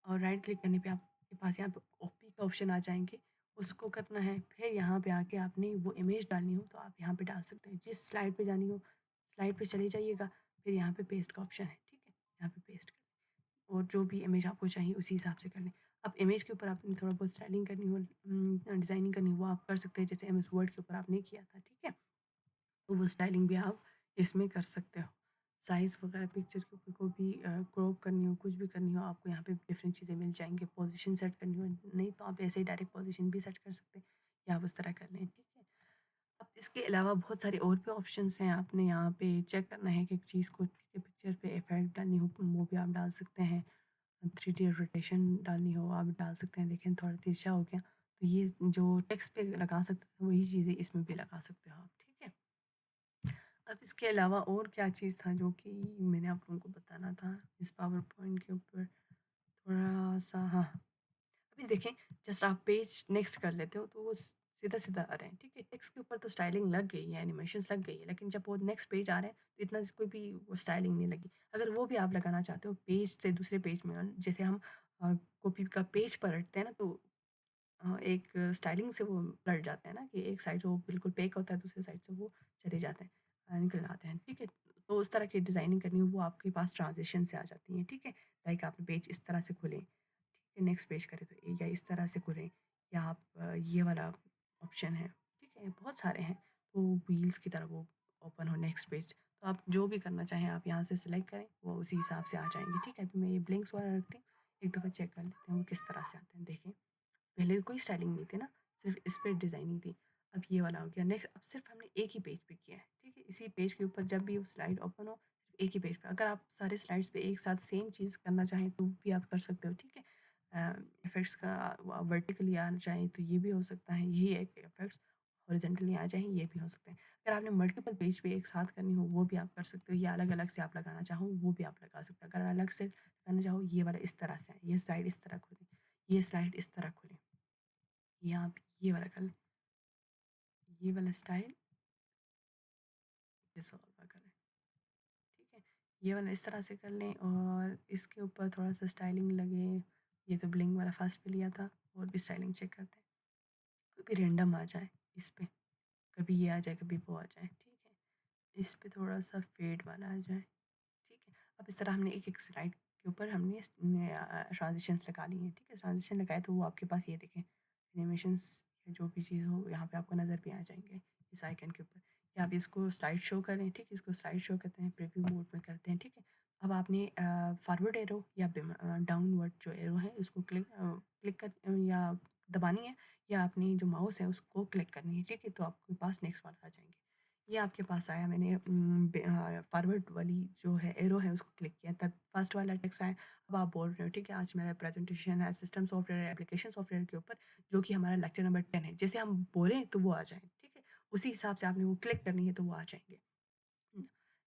और राइट क्लिक करने पे आपके पास यहाँ पे ओपी का ऑप्शन आ जाएँगे, उसको करना है। फिर यहाँ पे आके आपने वो इमेज डालनी हो तो आप यहाँ पे डाल सकते हैं। जिस स्लाइड पे जानी हो, स्लाइड पे चले जाइएगा, फिर यहाँ पे पेस्ट का ऑप्शन है, ठीक है? यहाँ पे पेस्ट कर और जो भी इमेज आपको चाहिए उसी हिसाब से कर लें। अब इमेज के ऊपर आपने थोड़ा बहुत स्टाइलिंग करनी हो, डिज़ाइनिंग करनी हो, वो आप कर सकते हैं, जैसे एमएस वर्ड के ऊपर आपने किया था, ठीक है? तो वो स्टाइलिंग भी आप इसमें कर सकते हो। साइज़ वगैरह पिक्चर के ऊपर को भी क्रॉप करनी हो, कुछ भी करनी हो, आपको यहाँ पे डिफरेंट चीज़ें मिल जाएँगी। पोज़ीशन सेट करनी हो, नहीं तो आप ऐसे ही डायरेक्ट पोज़ीशन भी सेट कर सकते हैं या आप उस तरह कर लें, ठीक है? अब इसके अलावा बहुत सारे और भी ऑप्शंस हैं, आपने यहाँ पे चेक करना है कि एक चीज़ को, ठीक है, पिक्चर पे इफ़ेक्ट डालनी हो, वो भी आप डाल सकते हैं। 3D रोटेशन डालनी हो, आप डाल सकते हैं। देखें थोड़ा तिरछा हो गया, तो ये जो टेक्स्ट पे लगा सकते हैं, वही चीज़ें इसमें भी लगा सकते हो आप, ठीक है? अब इसके अलावा और क्या चीज़ था जो कि मैंने आप लोगों को बताना था इस पावर पॉइंट के ऊपर थोड़ा-सा, हाँ, अभी देखें जस्ट आप पेज नेक्स्ट कर लेते हो तो वो सीधा-सीधा आ रहे हैं, ठीक है? टेक्स्ट के ऊपर तो स्टाइलिंग लग गई है, एनिमेशंस लग गई है, लेकिन जब वो नेक्स्ट पेज आ रहे हैं तो इतना कोई भी वो स्टाइलिंग नहीं लगी। अगर वो भी आप लगाना चाहते हो पेज से दूसरे पेज में, जैसे हम कॉपी का पेज पलटते हैं ना, तो एक स्टाइलिंग से वो पलट जाते हैं ना, कि एक साइड से वो बिल्कुल पैक होता है, दूसरी साइड से वो चले जाते हैं, निकल आते हैं, ठीक है? तो उस तरह की डिज़ाइनिंग करनी हो वो आपके पास ट्रांज़िशन से आ जाती है, ठीक है? लाइक आपने पेज इस तरह से खोले, ठीक है? नेक्स्ट पेज करें तो या इस तरह से खोलें, या आप ये वाला ऑप्शन है, ठीक है? बहुत सारे हैं, तो व्हील्स की तरह वो ओपन हो नेक्स्ट पेज, तो आप जो भी करना चाहें आप यहाँ से सिलेक्ट करें, वो उसी हिसाब से आ जाएँगे, ठीक है? अभी मैं ये ब्लिंक्स वाला रखती हूँ, एक दफ़ा चेक कर लेते हैं वो किस तरह से आते हैं, देखें। पहले कोई स्टाइलिंग नहीं थी ना, सिर्फ़ इस पे डिज़ाइनिंग थी। अब ये वाला हो गया। नेक्स्ट अब सिर्फ़ हमने एक ही पेज पे किया है, ठीक है? इसी पेज के ऊपर जब भी वो स्लाइड ओपन हो, एक ही पेज पे। अगर आप सारे स्लाइड्स पे एक साथ सेम चीज़ करना चाहें तो भी आप कर सकते हो, ठीक है? इफ़ेक्ट्स का वर्टिकली आना चाहें तो ये भी हो सकता है, यही है कि इफ़ेक्ट्स हॉरिज़ॉन्टली आ जाएँ, ये भी हो सकते हैं। अगर आपने मल्टीपल पेज पे एक साथ करनी हो वो भी आप कर सकते हो, या अलग-अलग से आप लगाना चाहो वो भी आप लगा सकते हो। अगर अलग से करना चाहो ये वाला इस तरह से आए, ये स्लाइड इस तरह खुले, ये स्लाइड इस तरह खुले। या आप ये वाला कर लें, ये वाला स्टाइल इस वाला करें, ठीक है? ये वाला इस तरह से कर लें और इसके ऊपर थोड़ा-सा स्टाइलिंग लगे, ये तो ब्लिंग वाला फ़ास्ट पे लिया था, और भी स्टाइलिंग चेक करते हैं। कोई भी रैंडम आ जाए इस पे, कभी ये आ जाए, कभी वो आ जाए, ठीक है? इस पे थोड़ा-सा फेड वाला आ जाए, ठीक है? अब इस तरह हमने एक-एक स्लाइड के ऊपर हमने ट्रांज़िशंस लगा लिए हैं, ठीक है? ट्रांज़िशन लगाए तो वो आपके पास ये देखें एनिमेशंस या जो भी चीज़ हो यहाँ पे आपको नज़र भी आ जाएँगे इस आइकन के ऊपर। या आप इसको स्लाइड शो करें, ठीक है? इसको स्लाइड शो कहते हैं, प्रीव्यू मोड में करते हैं, ठीक है? अब आपने फॉरवर्ड एरो या डाउनवर्ड जो एरो है उसको क्लिक कर या दबानी है, या आपने जो माउस है उसको क्लिक करनी है, ठीक है? तो आपके पास नेक्स्ट वाला आ जाएँगे। ये आपके पास आया, मैंने फॉरवर्ड वाली जो है एरो है उसको क्लिक किया, तब फर्स्ट वाला टेक्स्ट आया। अब आप बोल रहे हो, ठीक है, आज मेरा प्रेजेंटेशन है सिस्टम सॉफ्टवेयर एप्लीकेशन सॉफ्टवेयर के ऊपर, जो कि हमारा लेक्चर नंबर 10 है। जैसे हम बोलें तो वो आ जाए, ठीक है? उसी हिसाब से आपने वो क्लिक करनी है तो वो आ जाएँगे।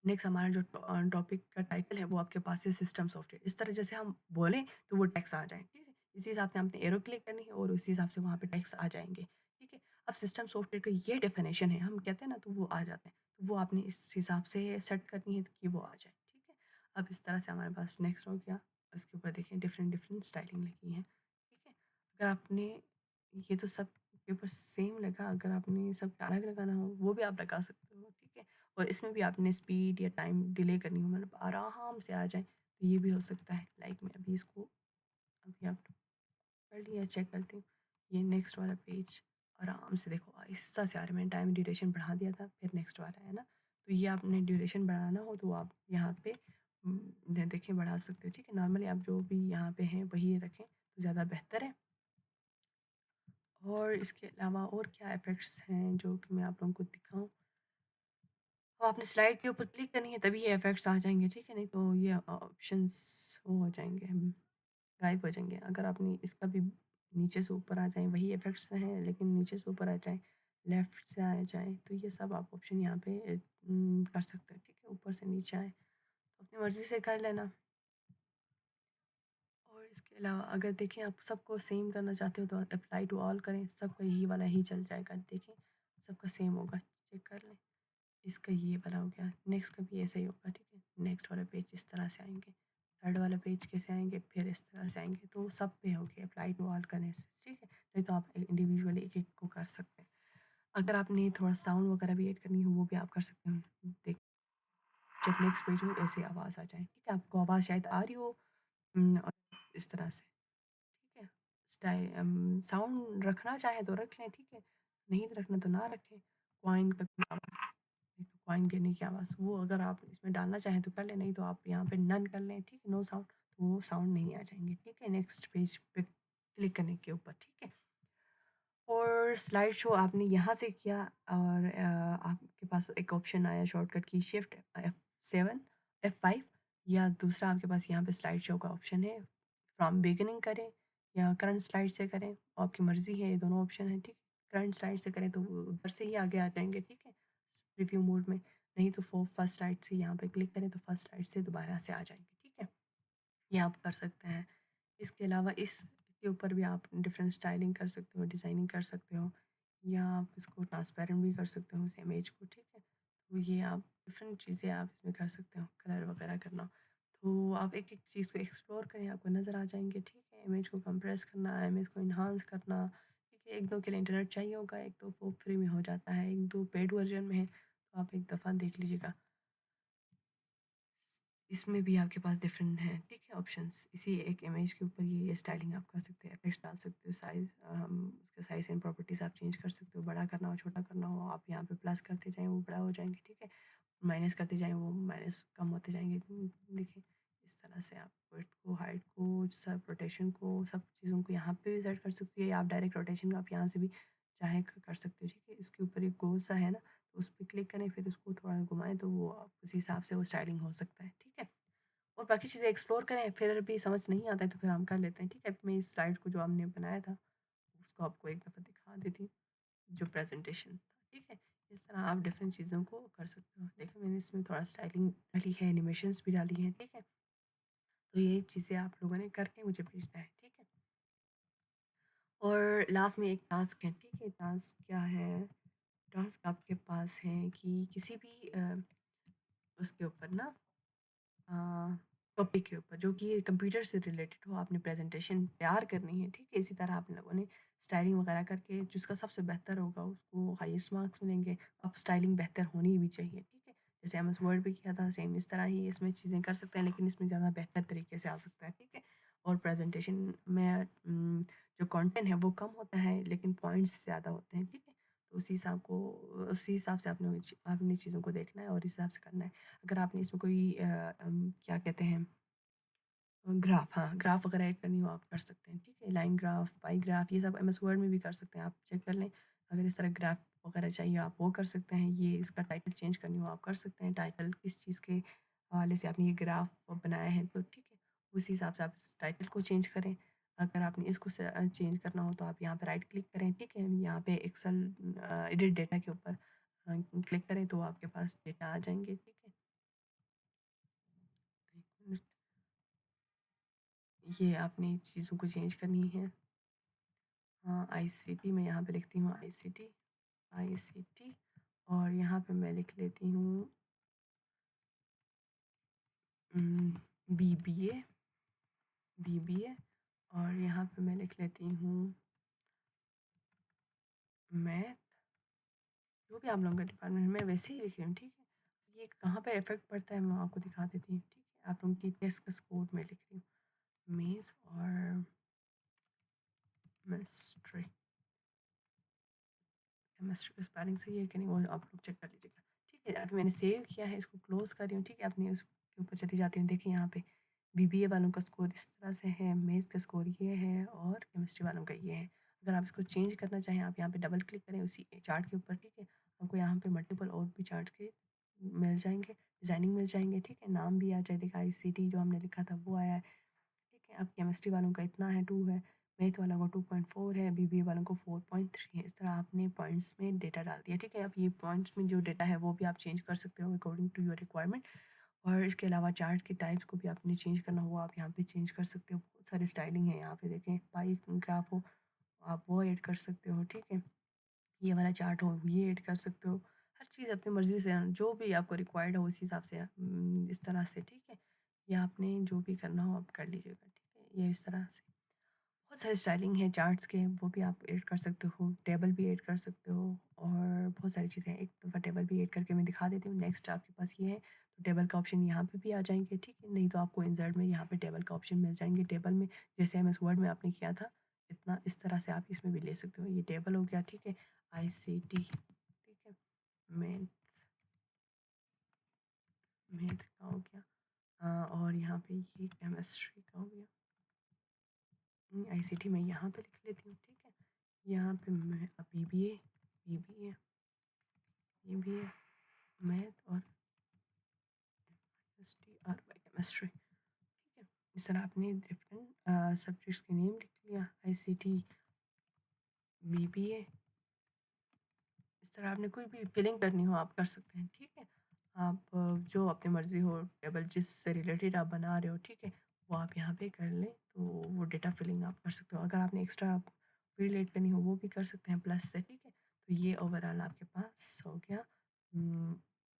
नेक्स्ट हमारा जो टॉपिक का टाइटल है वो आपके पास है सिस्टम सॉफ्टवेयर। इस तरह जैसे हम बोलें तो वो टेक्स्ट आ जाए, ठीक है? इसी हिसाब से आपने एरो क्लिक करनी है और उसी हिसाब से वहाँ पे टेक्स्ट आ जाएँगे, ठीक है? अब सिस्टम सॉफ्टवेयर का ये डेफिनेशन है, हम कहते हैं ना, तो वो आ जाते हैं। तो वो आपने इस हिसाब से सेट करनी है कि वो आ जाए, ठीक है? अब इस तरह से हमारे पास नेक्स्ट हो गया, उसके ऊपर देखें डिफरेंट स्टाइलिंग लगी हैं, ठीक है? अगर आपने ये तो सब के ऊपर सेम लगा, अगर आपने सब अलग लगाना हो वो भी आप लगा सकते हो, ठीक है? और इसमें भी आपने स्पीड या टाइम डिले करनी हो, मतलब आराम से आ जाए, तो ये भी हो सकता है। लाइक मैं अभी इसको अभी आप कर लिया, चेक करती हूँ। ये नेक्स्ट वाला पेज आराम से देखो आहिस्ता से आ रहा है, मैंने टाइम ड्यूरेशन बढ़ा दिया था, फिर नेक्स्ट वाला है ना, तो ये आपने ड्यूरेशन बढ़ाना हो तो आप यहाँ पे देखिए बढ़ा सकते हो, ठीक है? नॉर्मली आप जो भी यहाँ पे हैं वही रखें तो ज़्यादा बेहतर है। और इसके अलावा और क्या इफ़ेक्ट्स हैं जो कि मैं आप लोगों को दिखाऊँ? तो आपने स्लाइड के ऊपर क्लिक करनी है तभी ये इफ़ेक्ट्स आ जाएँगे, ठीक है? नहीं तो ये ऑप्शंस वो हो जाएँगे, गायब हो जाएँगे। अगर आपने इसका भी नीचे से ऊपर आ जाएँ, वही इफ़ेक्ट्स हैं लेकिन नीचे से ऊपर आ जाएँ, लेफ़्ट से आ जाएँ, तो ये सब आप ऑप्शन यहाँ पे कर सकते हैं, ठीक है? ऊपर से नीचे आएँ, तो अपनी मर्ज़ी से कर लेना। और इसके अलावा अगर देखें आप सबको सेम करना चाहते हो तो अप्लाई टू ऑल करें, सबका यही वाला ही चल जाएगा। देखें सबका सेम होगा, चेक कर लें। इसका ये वाला हो गया, नेक्स्ट का भी ऐसा ही होगा, ठीक है। नेक्स्ट वाला पेज इस तरह से आएंगे, थर्ड वाला पेज कैसे आएंगे, फिर इस तरह से आएंगे, तो सब पे हो गया अप्लाई टू ऑल करने से, ठीक है। नहीं तो आप इंडिविजुअली एक एक को कर सकते हैं। अगर आपने थोड़ा साउंड वगैरह भी ऐड करनी हो वो भी आप कर सकते हो। देख जब नेक्स्ट पेज हो ऐसे आवाज़ आ जाए, ठीक है। आपको आवाज़ शायद आ रही हो और इस तरह से, ठीक है। साउंड रखना चाहे तो रख लें, ठीक है। नहीं तो रखना तो ना रखें। कॉइन का आवाज़, एक कॉइन गिरने की आवाज़, वो अगर आप इसमें डालना चाहें तो कर लें, नहीं तो आप यहाँ पे नन कर लें, ठीक है। नो साउंड, तो वो साउंड नहीं आ जाएंगे, ठीक है। नेक्स्ट पेज पे क्लिक करने के ऊपर, ठीक है। और स्लाइड शो आपने यहाँ से किया और आपके पास एक ऑप्शन आया शॉर्टकट की शिफ्ट F7 F5, या दूसरा आपके पास यहाँ पे स्लाइड शो का ऑप्शन है, फ्रॉम बिगिनिंग करें या करंट स्लाइड से करें, आपकी मर्ज़ी है, ये दोनों ऑप्शन है, ठीक है। करंट स्लाइड से करें तो वो उधर से ही आगे आ जाएंगे, ठीक है, रिव्यू मोड में। नहीं तो फर्स्ट स्लाइड से यहाँ पे क्लिक करें तो फर्स्ट स्लाइड से दोबारा से आ जाएंगे, ठीक है। ये आप कर सकते हैं। इसके अलावा इसके ऊपर भी आप डिफरेंट स्टाइलिंग कर सकते हो, डिज़ाइनिंग कर सकते हो, या आप इसको ट्रांसपेरेंट भी कर सकते हो उस इमेज को, ठीक है। तो ये आप डिफरेंट चीज़ें आप इसमें कर सकते हो, कलर वगैरह करना। तो आप एक एक चीज़ को एक्सप्लोर करें, आपको नज़र आ जाएंगे, ठीक है। इमेज को कंप्रेस करना, इमेज को इन्हांस करना, ठीक है। एक दो के लिए इंटरनेट चाहिए होगा, एक दो वो फ्री में हो जाता है, एक दो पेड वर्जन में है, तो आप एक दफ़ा देख लीजिएगा। इसमें भी आपके पास डिफरेंट हैं, ठीक है, ऑप्शंस। इसी एक इमेज के ऊपर ये स्टाइलिंग आप कर सकते हैं, इफेक्ट्स डाल सकते हो, साइज़ उसका साइज़ एंड प्रॉपर्टीज़ आप चेंज कर सकते हो, बड़ा करना हो छोटा करना हो, आप यहाँ पे प्लस करते जाएँ वो बड़ा हो जाएंगे, ठीक है। माइनस करते जाएँ वो माइनस कम होते जाएंगे। देखिए इस तरह से आप विड्थ को, हाइट को, सब रोटेशन को, सब चीज़ों को यहाँ पे भी सेट कर सकते हो, या आप डायरेक्ट रोटेशन आप यहाँ से भी चाहे कर सकते हो, ठीक है। इसके ऊपर एक गोल सा है ना, तो उस पर क्लिक करें, फिर उसको थोड़ा घुमाएं तो वो आप उसी हिसाब से वो स्टाइलिंग हो सकता है, ठीक है। और बाकी चीज़ें एक्सप्लोर करें, फिर भी समझ नहीं आता है तो फिर हम कर लेते हैं, ठीक है। मैं इस स्लाइड को जो हमने बनाया था उसको आपको एक दफ़ा दिखा देती हूँ, जो प्रेजेंटेशन था, ठीक है। इस तरह आप डिफरेंट चीज़ों को कर सकते हो। देखो मैंने इसमें थोड़ा स्टाइलिंग डाली है, एनिमेशंस भी डाली हैं, ठीक है। तो ये चीज़ें आप लोगों ने करके मुझे भेजना है, ठीक है। और लास्ट में एक टास्क है, ठीक है। टास्क क्या है, टास्क आपके पास है कि किसी भी उसके ऊपर ना टॉपिक के ऊपर जो कि कंप्यूटर से रिलेटेड हो, आपने प्रेजेंटेशन तैयार करनी है, ठीक है। इसी तरह आप लोगों ने स्टाइलिंग वगैरह करके जिसका सबसे बेहतर होगा उसको हाईएस्ट मार्क्स मिलेंगे। अब स्टाइलिंग बेहतर होनी भी चाहिए, ठीक है। जैसे एम एस वर्ड पे किया था सेम इस तरह ही इसमें चीज़ें कर सकते हैं, लेकिन इसमें ज़्यादा बेहतर तरीके से आ सकता है, ठीक है। और प्रेजेंटेशन में जो कंटेंट है वो कम होता है लेकिन पॉइंट्स ज़्यादा होते हैं, ठीक है। तो उसी हिसाब से आपने चीज़ों को देखना है और इस हिसाब से करना है। अगर आपने इसमें कोई क्या कहते हैं ग्राफ, हाँ, ग्राफ वगैरह ऐड करनी हो आप कर सकते हैं, ठीक है। लाइन ग्राफ, पाई ग्राफ, ये सब एमएस वर्ड में भी कर सकते हैं, आप चेक कर लें। अगर इस तरह ग्राफ वगैरह चाहिए आप वो कर सकते हैं। ये इसका टाइटल चेंज करनी हो आप कर सकते हैं। टाइटल किस चीज़ के हवाले से आपने ये ग्राफ बनाया है तो ठीक है, उसी हिसाब से आप इस टाइटल को चेंज करें। अगर आपने इसको चेंज करना हो तो आप यहाँ पे राइट क्लिक करें, ठीक है। यहाँ पे एक्सेल एडिट डेटा के ऊपर क्लिक करें तो आपके पास डेटा आ जाएंगे, ठीक है। एक मिनट, ये आपने चीज़ों को चेंज करनी है। हाँ, आईसीटी मैं यहाँ पे लिखती हूँ, आईसीटी, आईसीटी, और यहाँ पे मैं लिख लेती हूँ बीबीए, बीबीए, और यहाँ पे मैं लिख लेती हूँ मैथ, जो भी आप लोगों का डिपार्टमेंट है मैं वैसे ही लिख रही हूँ, ठीक है। ये कहाँ पे इफेक्ट पड़ता है मैं आपको दिखा देती हूँ, ठीक है। आप लोगों की टेस्ट का स्कोर मैं लिख रही हूँ, मेज और मिस्ट्री, केमिस्ट्री का स्पेलिंग सही है कि नहीं वो आप लोग चेक कर लीजिएगा, ठीक है। अभी मैंने सेव किया है, इसको क्लोज कर रही हूँ, ठीक है। अपनी उसके ऊपर चली जाती हूँ, देखिए यहाँ पे बीबीए वालों का स्कोर इस तरह से है, मेथ्स का स्कोर ये है और केमिस्ट्री वालों का ये है। अगर आप इसको चेंज करना चाहें आप यहाँ पे डबल क्लिक करें उसी चार्ट के ऊपर, ठीक है। आपको यहाँ पे मल्टीपल और भी चार्ट के मिल जाएंगे, डिज़ाइनिंग मिल जाएंगे, ठीक है। नाम भी आ जाए, देखा ICT जो हमने लिखा था वो आया है, ठीक है। अब केमिस्ट्री वालों का इतना है 2 है, मैथ वालों को 2.4 है, बीबीए वालों को 4.3 है। इस तरह आपने पॉइंट्स में डेटा डाल दिया, ठीक है। अब ये पॉइंट्स में जो डेटा है वो भी आप चेंज कर सकते हो अकॉर्डिंग टू योर रिक्वायरमेंट। और इसके अलावा चार्ट के टाइप्स को भी आपने चेंज करना हो, आप यहाँ पे चेंज कर सकते हो। बहुत सारे स्टाइलिंग है यहाँ पे, देखें पाई ग्राफ हो आप वो ऐड कर सकते हो, ठीक है। ये वाला चार्ट हो ये ऐड कर सकते हो। हर चीज़ अपनी मर्ज़ी से जो भी आपको रिक्वायर्ड हो उस हिसाब से इस तरह से, ठीक है। या आपने जो भी करना हो आप कर लीजिएगा, ठीक है। ये इस तरह से बहुत सारे स्टाइलिंग है चार्ट्स के, वो भी आप ऐड कर सकते हो, टेबल भी ऐड कर सकते हो और बहुत सारी चीज़ें हैं। एक दफ़ा टेबल भी ऐड करके मैं दिखा देती हूँ। नेक्स्ट आपके पास ये है, तो टेबल का ऑप्शन यहाँ पे भी आ जाएँगे, ठीक है। नहीं तो आपको इंसर्ट में यहाँ पे टेबल का ऑप्शन मिल जाएँगे। टेबल में जैसे एमएस वर्ड में आपने किया था, इतना इस तरह से आप इसमें भी ले सकते हो। ये टेबल हो गया, ठीक है। आईसीटी, ठीक है। मैथ मैथ का हो गया। और यहाँ पे ये केमिस्ट्री का हो गया। आईसीटी मैं यहाँ पे लिख लेती हूँ, ठीक है। यहाँ पे मैं बीबीए बीबीए ये भी है, मैथ और केमिस्ट्री और बायोकेमिस्ट्री, ठीक है। इस तरह आपने डिफरेंट सब्जेक्ट्स के नेम लिख लिया, आईसीटी, बीबीए। इस तरह आपने कोई भी फिलिंग करनी हो आप कर सकते हैं, ठीक है। आप जो अपनी मर्ज़ी हो टेबल जिससे रिलेटेड आप बना रहे हो, ठीक है, वो आप यहाँ पे कर लें तो वो डेटा फिलिंग आप कर सकते हो। अगर आपने एक्स्ट्रा रिलेट करनी हो वो भी कर सकते हैं प्लस से, ठीक है। तो ये ओवरऑल आपके पास हो गया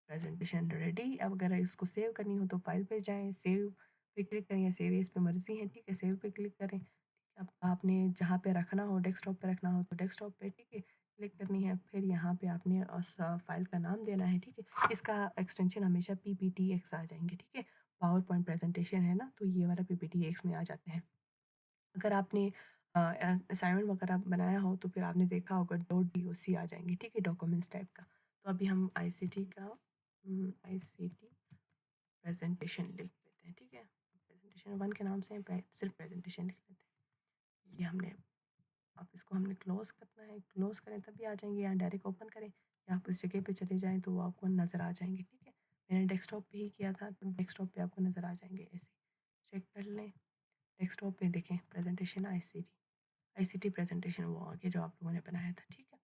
प्रेजेंटेशन रेडी। अब अगर इसको सेव करनी हो तो फाइल पे जाएँ, सेव पे क्लिक करें या सेव एज़ पे मर्ज़ी है, ठीक है। सेव पे क्लिक करें, ठीक है। अब आपने जहाँ पे रखना हो डेस्कटॉप पे रखना हो तो डेस्कटॉप पे, ठीक है, क्लिक करनी है। फिर यहाँ पे आपने उस फाइल का नाम देना है, ठीक है। इसका एक्सटेंशन हमेशा पीपीटीएक्स आ जाएँगे, ठीक है। पावर पॉइंट प्रेजेंटेशन है ना, तो ये वाला पीपीटीएक्स में आ जाते हैं। अगर आपने असाइनमेंट वगैरह बनाया हो तो फिर आपने देखा होगा .doc आ जाएँगे, ठीक है, डॉक्यूमेंट्स टाइप का। तो अभी हम आईसीटी का आईसीटी प्रेजेंटेशन लिख लेते हैं, ठीक है। प्रेजेंटेशन 1 के नाम से सिर्फ प्रेजेंटेशन लिख लेते हैं। ये हमने अब इसको हमने क्लोज़ करना है, क्लोज़ करें तभी आ जाएँगे या डायरेक्ट ओपन करें या आप उस जगह पे चले जाएँ तो वो आपको नज़र आ जाएँगे, ठीक है। मैंने डेस्कटॉप पे ही किया था तो डेस्कटॉप पे आपको नज़र आ जाएँगे ऐसे। चेक कर लें, डेस्कटॉप पे देखें प्रेजेंटेशन आईसीटी, आईसीटी प्रेजेंटेशन वो आ गया जो आप लोगों ने बनाया था, ठीक है।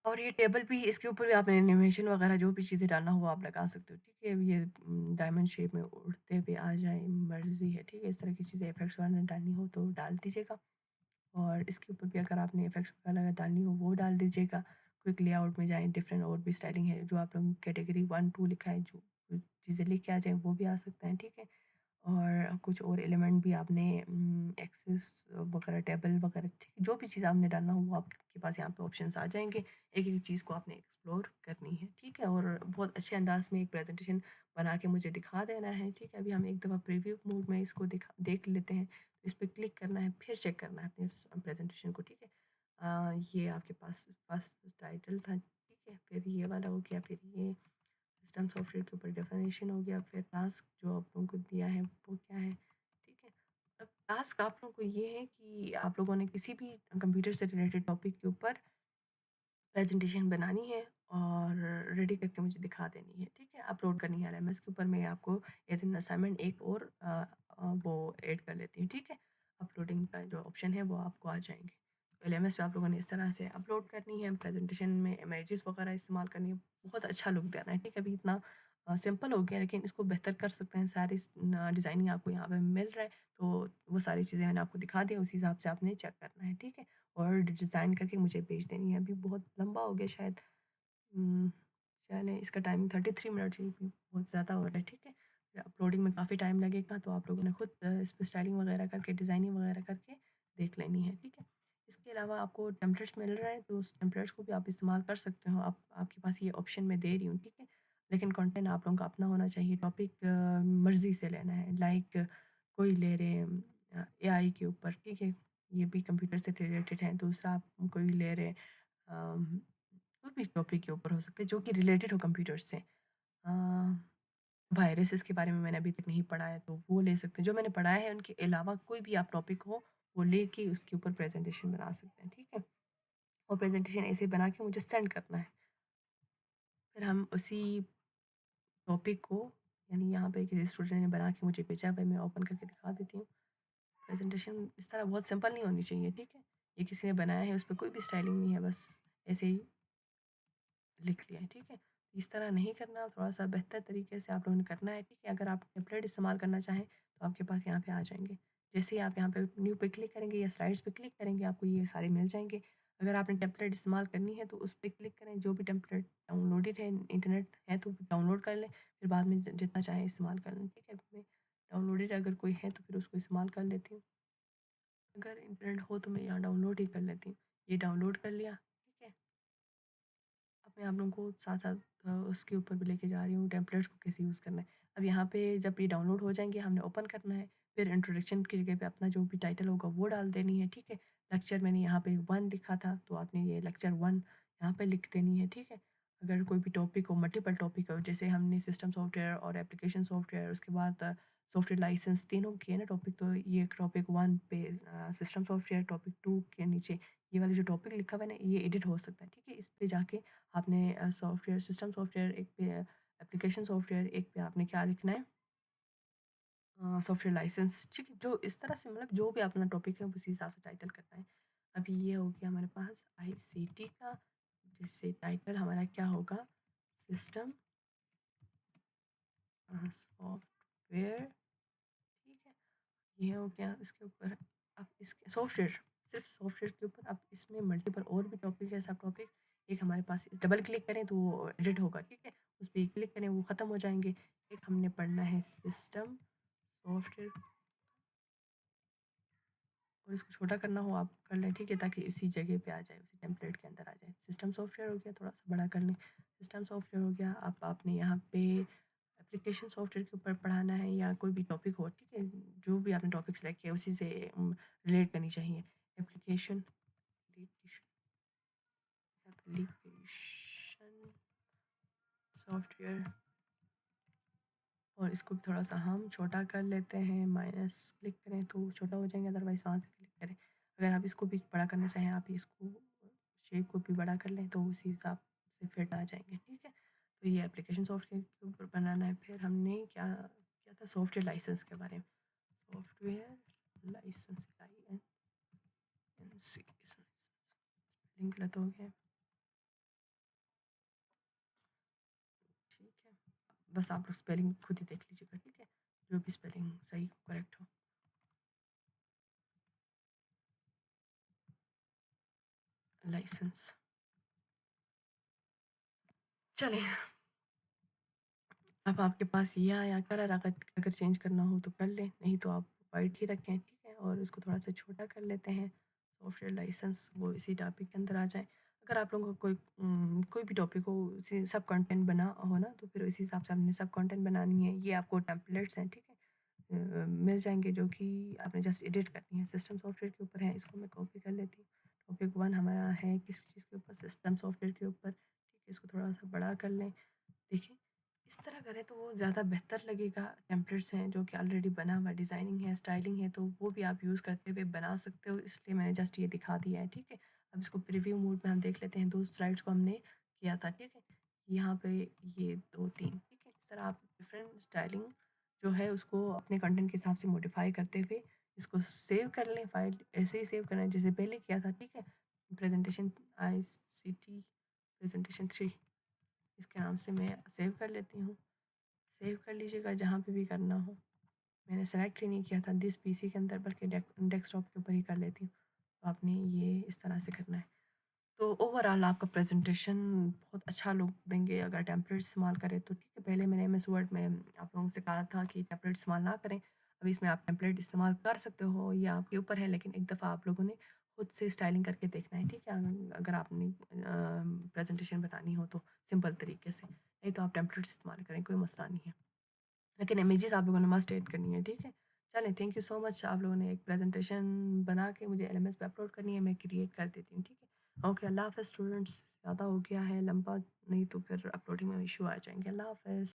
और ये टेबल भी इसके ऊपर भी आप एनिमेशन वगैरह जो भी चीज़ें डालना हो आप लगा सकते हो, ठीक है। ये डायमंड शेप में उड़ते हुए आ जाए, मर्ज़ी है, ठीक है। इस तरह की चीज़ें इफेक्ट्स वगैरह डालनी हो तो डाल दीजिएगा। और इसके ऊपर भी अगर आपने इफेक्ट्स वगैरह डालनी हो वो डाल दीजिएगा। क्विक लेआउट में जाएँ, डिफरेंट और भी स्टाइलिंग है जो आप लोग कैटेगरी 1-2 लिखा है, जो चीज़ें लिख के आ जाएँ वो भी आ सकता है, ठीक है। और कुछ और एलिमेंट भी आपने एक्सेस वगैरह टेबल वगैरह, ठीक है, जो भी चीज़ आपने डालना हो वो आपके पास यहाँ पे ऑप्शंस आ जाएँगे। एक-एक चीज़ को आपने एक्सप्लोर करनी है, ठीक है। और बहुत अच्छे अंदाज़ में एक प्रेज़ेंटेशन बना के मुझे दिखा देना है, ठीक है। अभी हम एक दफ़ा प्रीव्यू मोड में इसको देख लेते हैं। इस पे क्लिक करना है, फिर चेक करना है अपने उस प्रेज़ेंटेशन को, ठीक है। ये आपके पास फर्स्ट टाइटल था, ठीक है। फिर ये वाला हो गया, फिर ये सिस्टम सॉफ्टवेयर के ऊपर डेफिनेशन हो गया, फिर टास्क जो आप लोगों को दिया है वो क्या है, ठीक है। अब टास्क आप लोगों को ये है कि आप लोगों ने किसी भी कंप्यूटर से रिलेटेड टॉपिक के ऊपर प्रेजेंटेशन बनानी है और रेडी करके मुझे दिखा देनी है, ठीक है। अपलोड करनी है एलएमएस के ऊपर। मैं आपको एज एन असाइनमेंट एक और वो ऐड कर लेती हूँ, ठीक है। अपलोडिंग का जो ऑप्शन है वो आपको आ जाएंगे। तो एलएमएस पे आप लोगों ने इस तरह से अपलोड करनी है, प्रेजेंटेशन में इमेजेस वगैरह इस्तेमाल करनी है, बहुत अच्छा लुक देना है, ठीक है। अभी इतना सिंपल हो गया लेकिन इसको बेहतर कर सकते हैं। सारी डिज़ाइनिंग आपको यहाँ पे मिल रहा है, तो वो सारी चीज़ें मैंने आपको दिखा दी, उसी हिसाब से आपने चेक करना है, ठीक है। और डिज़ाइन करके मुझे भेज देनी है। अभी बहुत लंबा हो गया शायद। उम, चलें इसका टाइमिंग 33 मिनट ही बहुत ज़्यादा हो रहा है, ठीक है। अपलोडिंग में काफ़ी टाइम लगेगा तो आप लोगों ने खुद इस पे स्टाइलिंग वगैरह करके डिज़ाइनिंग वगैरह करके देख लेनी है, ठीक है। इसके अलावा आपको टेम्पलेट्स मिल रहे हैं तो उस टेम्पलेट्स को भी आप इस्तेमाल कर सकते हो। आप आपके पास ये ऑप्शन मैं दे रही हूँ, ठीक है। लेकिन कंटेंट आप लोगों का अपना होना चाहिए। टॉपिक मर्ज़ी से लेना है, लाइक कोई ले रहे हैं एआई के ऊपर, ठीक है। ये भी कंप्यूटर से रिलेटेड है। दूसरा आप कोई ले रहे हैं अम, कोई भी टॉपिक के ऊपर हो सकते हैं जो कि रिलेटेड हो कंप्यूटर से। वायरसेस के बारे में मैंने अभी तक नहीं पढ़ा है तो वो ले सकते हैं। जो मैंने पढ़ा है उनके अलावा कोई भी आप टॉपिक हो वो लेके उसके ऊपर प्रेजेंटेशन बना सकते हैं, ठीक है। और प्रेजेंटेशन ऐसे बना के मुझे सेंड करना है। फिर हम उसी टॉपिक को, यानी यहाँ पे किसी स्टूडेंट ने बना के मुझे भेजा है, मैं ओपन करके दिखा देती हूँ। प्रेज़ेंटेशन इस तरह बहुत सिंपल नहीं होनी चाहिए, ठीक है? ये किसी ने बनाया है, उस पे कोई भी स्टाइलिंग नहीं है, बस ऐसे ही लिख लिया है, ठीक है? इस तरह नहीं करना, थोड़ा-सा बेहतर तरीके से आप लोगों ने करना है, ठीक है? अगर आप टेम्पलेट इस्तेमाल करना चाहें, तो आपके पास यहाँ पे आ जाएँगे। जैसे ही आप यहाँ पे न्यू पे क्लिक करेंगे या स्लाइड्स पे क्लिक करेंगे, आपको ये सारे मिल जाएँगे। अगर आपने टेम्पलेट इस्तेमाल करनी है, तो उस पे क्लिक करें, जो भी टेम्पलेट डाउनलोडेड है, इंटरनेट है तो डाउनलोड कर लें, फिर बाद में जितना चाहें इस्तेमाल कर लें, ठीक है? मैं डाउनलोडेड अगर कोई है, तो फिर उसको इस्तेमाल कर लेती हूँ। अगर इंटरनेट हो, तो मैं यहाँ डाउनलोड ही कर लेती हूँ। ये डाउनलोड कर लिया, ठीक है? अब मैं आप लोगों को साथ-साथ उसके ऊपर भी लेके जा रही हूँ टेम्पलेट्स को कैसे यूज़ करना है। अब यहाँ पे जब ये डाउनलोड हो जाएँगे हमने ओपन करना है, फिर इंट्रोडक्शन की जगह पे अपना जो भी टाइटल होगा वो डाल देनी है, ठीक है? लेक्चर मैंने यहाँ पे 1 लिखा था, तो आपने ये लेक्चर 1 यहाँ पे लिख देनी है, ठीक है? अगर कोई भी टॉपिक हो, मल्टीपल टॉपिक हो, जैसे हमने सिस्टम सॉफ्टवेयर और एप्लीकेशन सॉफ्टवेयर, उसके बाद सॉफ्टवेयर लाइसेंस तीनों किए ना टॉपिक, तो ये टॉपिक 1 पे सिस्टम सॉफ्टवेयर, टॉपिक 2 के नीचे ये वाला जो टॉपिक लिखा हुआ है ना, ये एडिट हो सकता है, ठीक है? इस पे जाके आपने सॉफ्टवेयर सिस्टम सॉफ्टवेयर, एक पे एप्लीकेशन सॉफ्टवेयर, एक पे आपने क्या लिखना है सॉफ्टवेयर लाइसेंस, ठीक है? जो इस तरह से मतलब जो भी अपना टॉपिक है उसी हिसाब से टाइटल करना है। अभी ये हो गया हमारे पास आईसीटी का, जिससे टाइटल हमारा क्या होगा सिस्टम सॉफ्टवेयर, ठीक है? ये हो गया इसके ऊपर। अब इसके सॉफ्टवेयर, सिर्फ सॉफ्टवेयर के ऊपर, अब इसमें मल्टीपल और भी टॉपिक है, सब टॉपिक एक हमारे पास डबल क्लिक करें तो वो एडिट होगा, ठीक है? उस पर क्लिक करें वो ख़त्म हो जाएंगे। एक हमने पढ़ना है सिस्टम सॉफ्टवेयर, और इसको छोटा करना हो आप कर लें, ठीक है? ताकि इसी जगह पे आ जाए, उसी टेम्पलेट के अंदर आ जाए। सिस्टम सॉफ्टवेयर हो गया, थोड़ा सा बड़ा कर लें। सिस्टम सॉफ्टवेयर हो गया। अब आपने यहाँ पे एप्लीकेशन सॉफ्टवेयर के ऊपर पढ़ाना है या कोई भी टॉपिक हो, ठीक है? जो भी आपने टॉपिक सेलेक्ट किया उसी से रिलेट करनी चाहिए। एप्लीकेशन एप्लीकेशन एप्लीकेशन सॉफ्टवेयर, और इसको भी थोड़ा-सा हम छोटा कर लेते हैं, माइनस क्लिक करें तो छोटा हो जाएँगे, अदरवाइज़ वहाँ से क्लिक करें। अगर आप इसको भी बड़ा करना चाहें, आप इसको शेप को भी बड़ा कर लें तो उसी हिसाब से फिट आ जाएँगे, ठीक है? तो ये एप्लीकेशन सॉफ्टवेयर के ऊपर बनाना है। फिर हमने क्या किया था सॉफ्टवेयर लाइसेंस के बारे में। सॉफ्टवेयर लाइसेंस लाइएनसी स्पेलिंग गलत हो गया, ठीक है? बस आप लोग स्पेलिंग खुद ही देख लीजिएगा, ठीक है? जो भी स्पेलिंग सही हो, करेक्ट हो। लाइसेंस, चलें, अब आपके पास ये आया कलर, अगर अगर चेंज करना हो तो कर लें, नहीं तो आप वाइट ही रखें, ठीक है? और इसको थोड़ा-सा छोटा कर लेते हैं। सॉफ्टवेयर लाइसेंस वो इसी टॉपिक के अंदर आ जाए। अगर आप लोगों को कोई भी टॉपिक हो, उसी सब कंटेंट बना हो ना, तो फिर इसी हिसाब से हमने सब कंटेंट बनानी है। ये आपको टेम्पलेट्स हैं, ठीक है? मिल जाएँगे जो कि आपने जस्ट एडिट करनी है। सिस्टम सॉफ्टवेयर के ऊपर है, इसको मैं कॉपी कर लेती हूँ। टॉपिक 1 हमारा है किस चीज़ के ऊपर? सिस्टम सॉफ्टवेयर के ऊपर, ठीक है? इसको थोड़ा-सा बड़ा कर लें। देखिए, इस तरह करें तो वो ज़्यादा बेहतर लगेगा। टेम्पलेट्स हैं जो कि ऑलरेडी बना हुआ डिज़ाइनिंग है, स्टाइलिंग है, तो वो भी आप यूज़ करते हुए बना सकते हो, इसलिए मैंने जस्ट ये दिखा दिया है, ठीक है? अब इसको प्रीव्यू मोड में हम देख लेते हैं, 2 स्लाइड्स को हमने किया था, ठीक है? यहाँ पे ये 2-3, ठीक है? इस तरह आप डिफरेंट स्टाइलिंग जो है उसको अपने कंटेंट के हिसाब से मॉडिफ़ाई करते हुए इसको सेव कर लें, फ़ाइल ऐसे ही सेव करना है जैसे पहले किया था, ठीक है? प्रेज़ेंटेशन आईसीटी प्रेज़ेंटेशन 3 इसके नाम से मैं सेव कर लेती हूँ। सेव कर लीजिएगा जहाँ पे भी करना हो। मैंने सेलेक्ट ही नहीं किया था दिस पीसी के अंदर, बल्कि डेस्कटॉप के ऊपर ही कर लेती हूँ। तो आपने ये इस तरह से करना है। तो ओवरऑल आपका प्रेज़ेंटेशन बहुत अच्छा लुक देंगे अगर टेम्पलेट इस्तेमाल करें तो, ठीक है। पहले मैंने एमएस वर्ड में आप लोगों से कहा था कि टेम्पलेट इस्तेमाल ना करें। अभी इसमें आप टेम्पलेट इस्तेमाल कर सकते हो, ये आपके ऊपर है, लेकिन एक दफ़ा आप लोगों ने खुद से स्टाइलिंग करके देखना है, ठीक है? अगर आपने प्रेज़ेंटेशन बनानी हो तो सिंपल तरीके से, नहीं तो आप टेम्पलेट्स इस्तेमाल करें, कोई मसला नहीं है। लेकिन इमेजेस आप लोगों ने मस्ट ऐड करनी है, ठीक है? चलें, थैंक यू सो मच। आप लोगों ने एक प्रेज़ेंटेशन बना के मुझे एलएमएस पे अपलोड करनी है, मैं क्रिएट कर देती हूँ, ठीक है? ओके, अल्लाह हाफ़िज़ स्टूडेंट्स। ज़्यादा हो गया है लंबा, नहीं तो फिर अपलोडिंग में इश्यू आ जाएँगे। अल्लाह हाफ़िज़।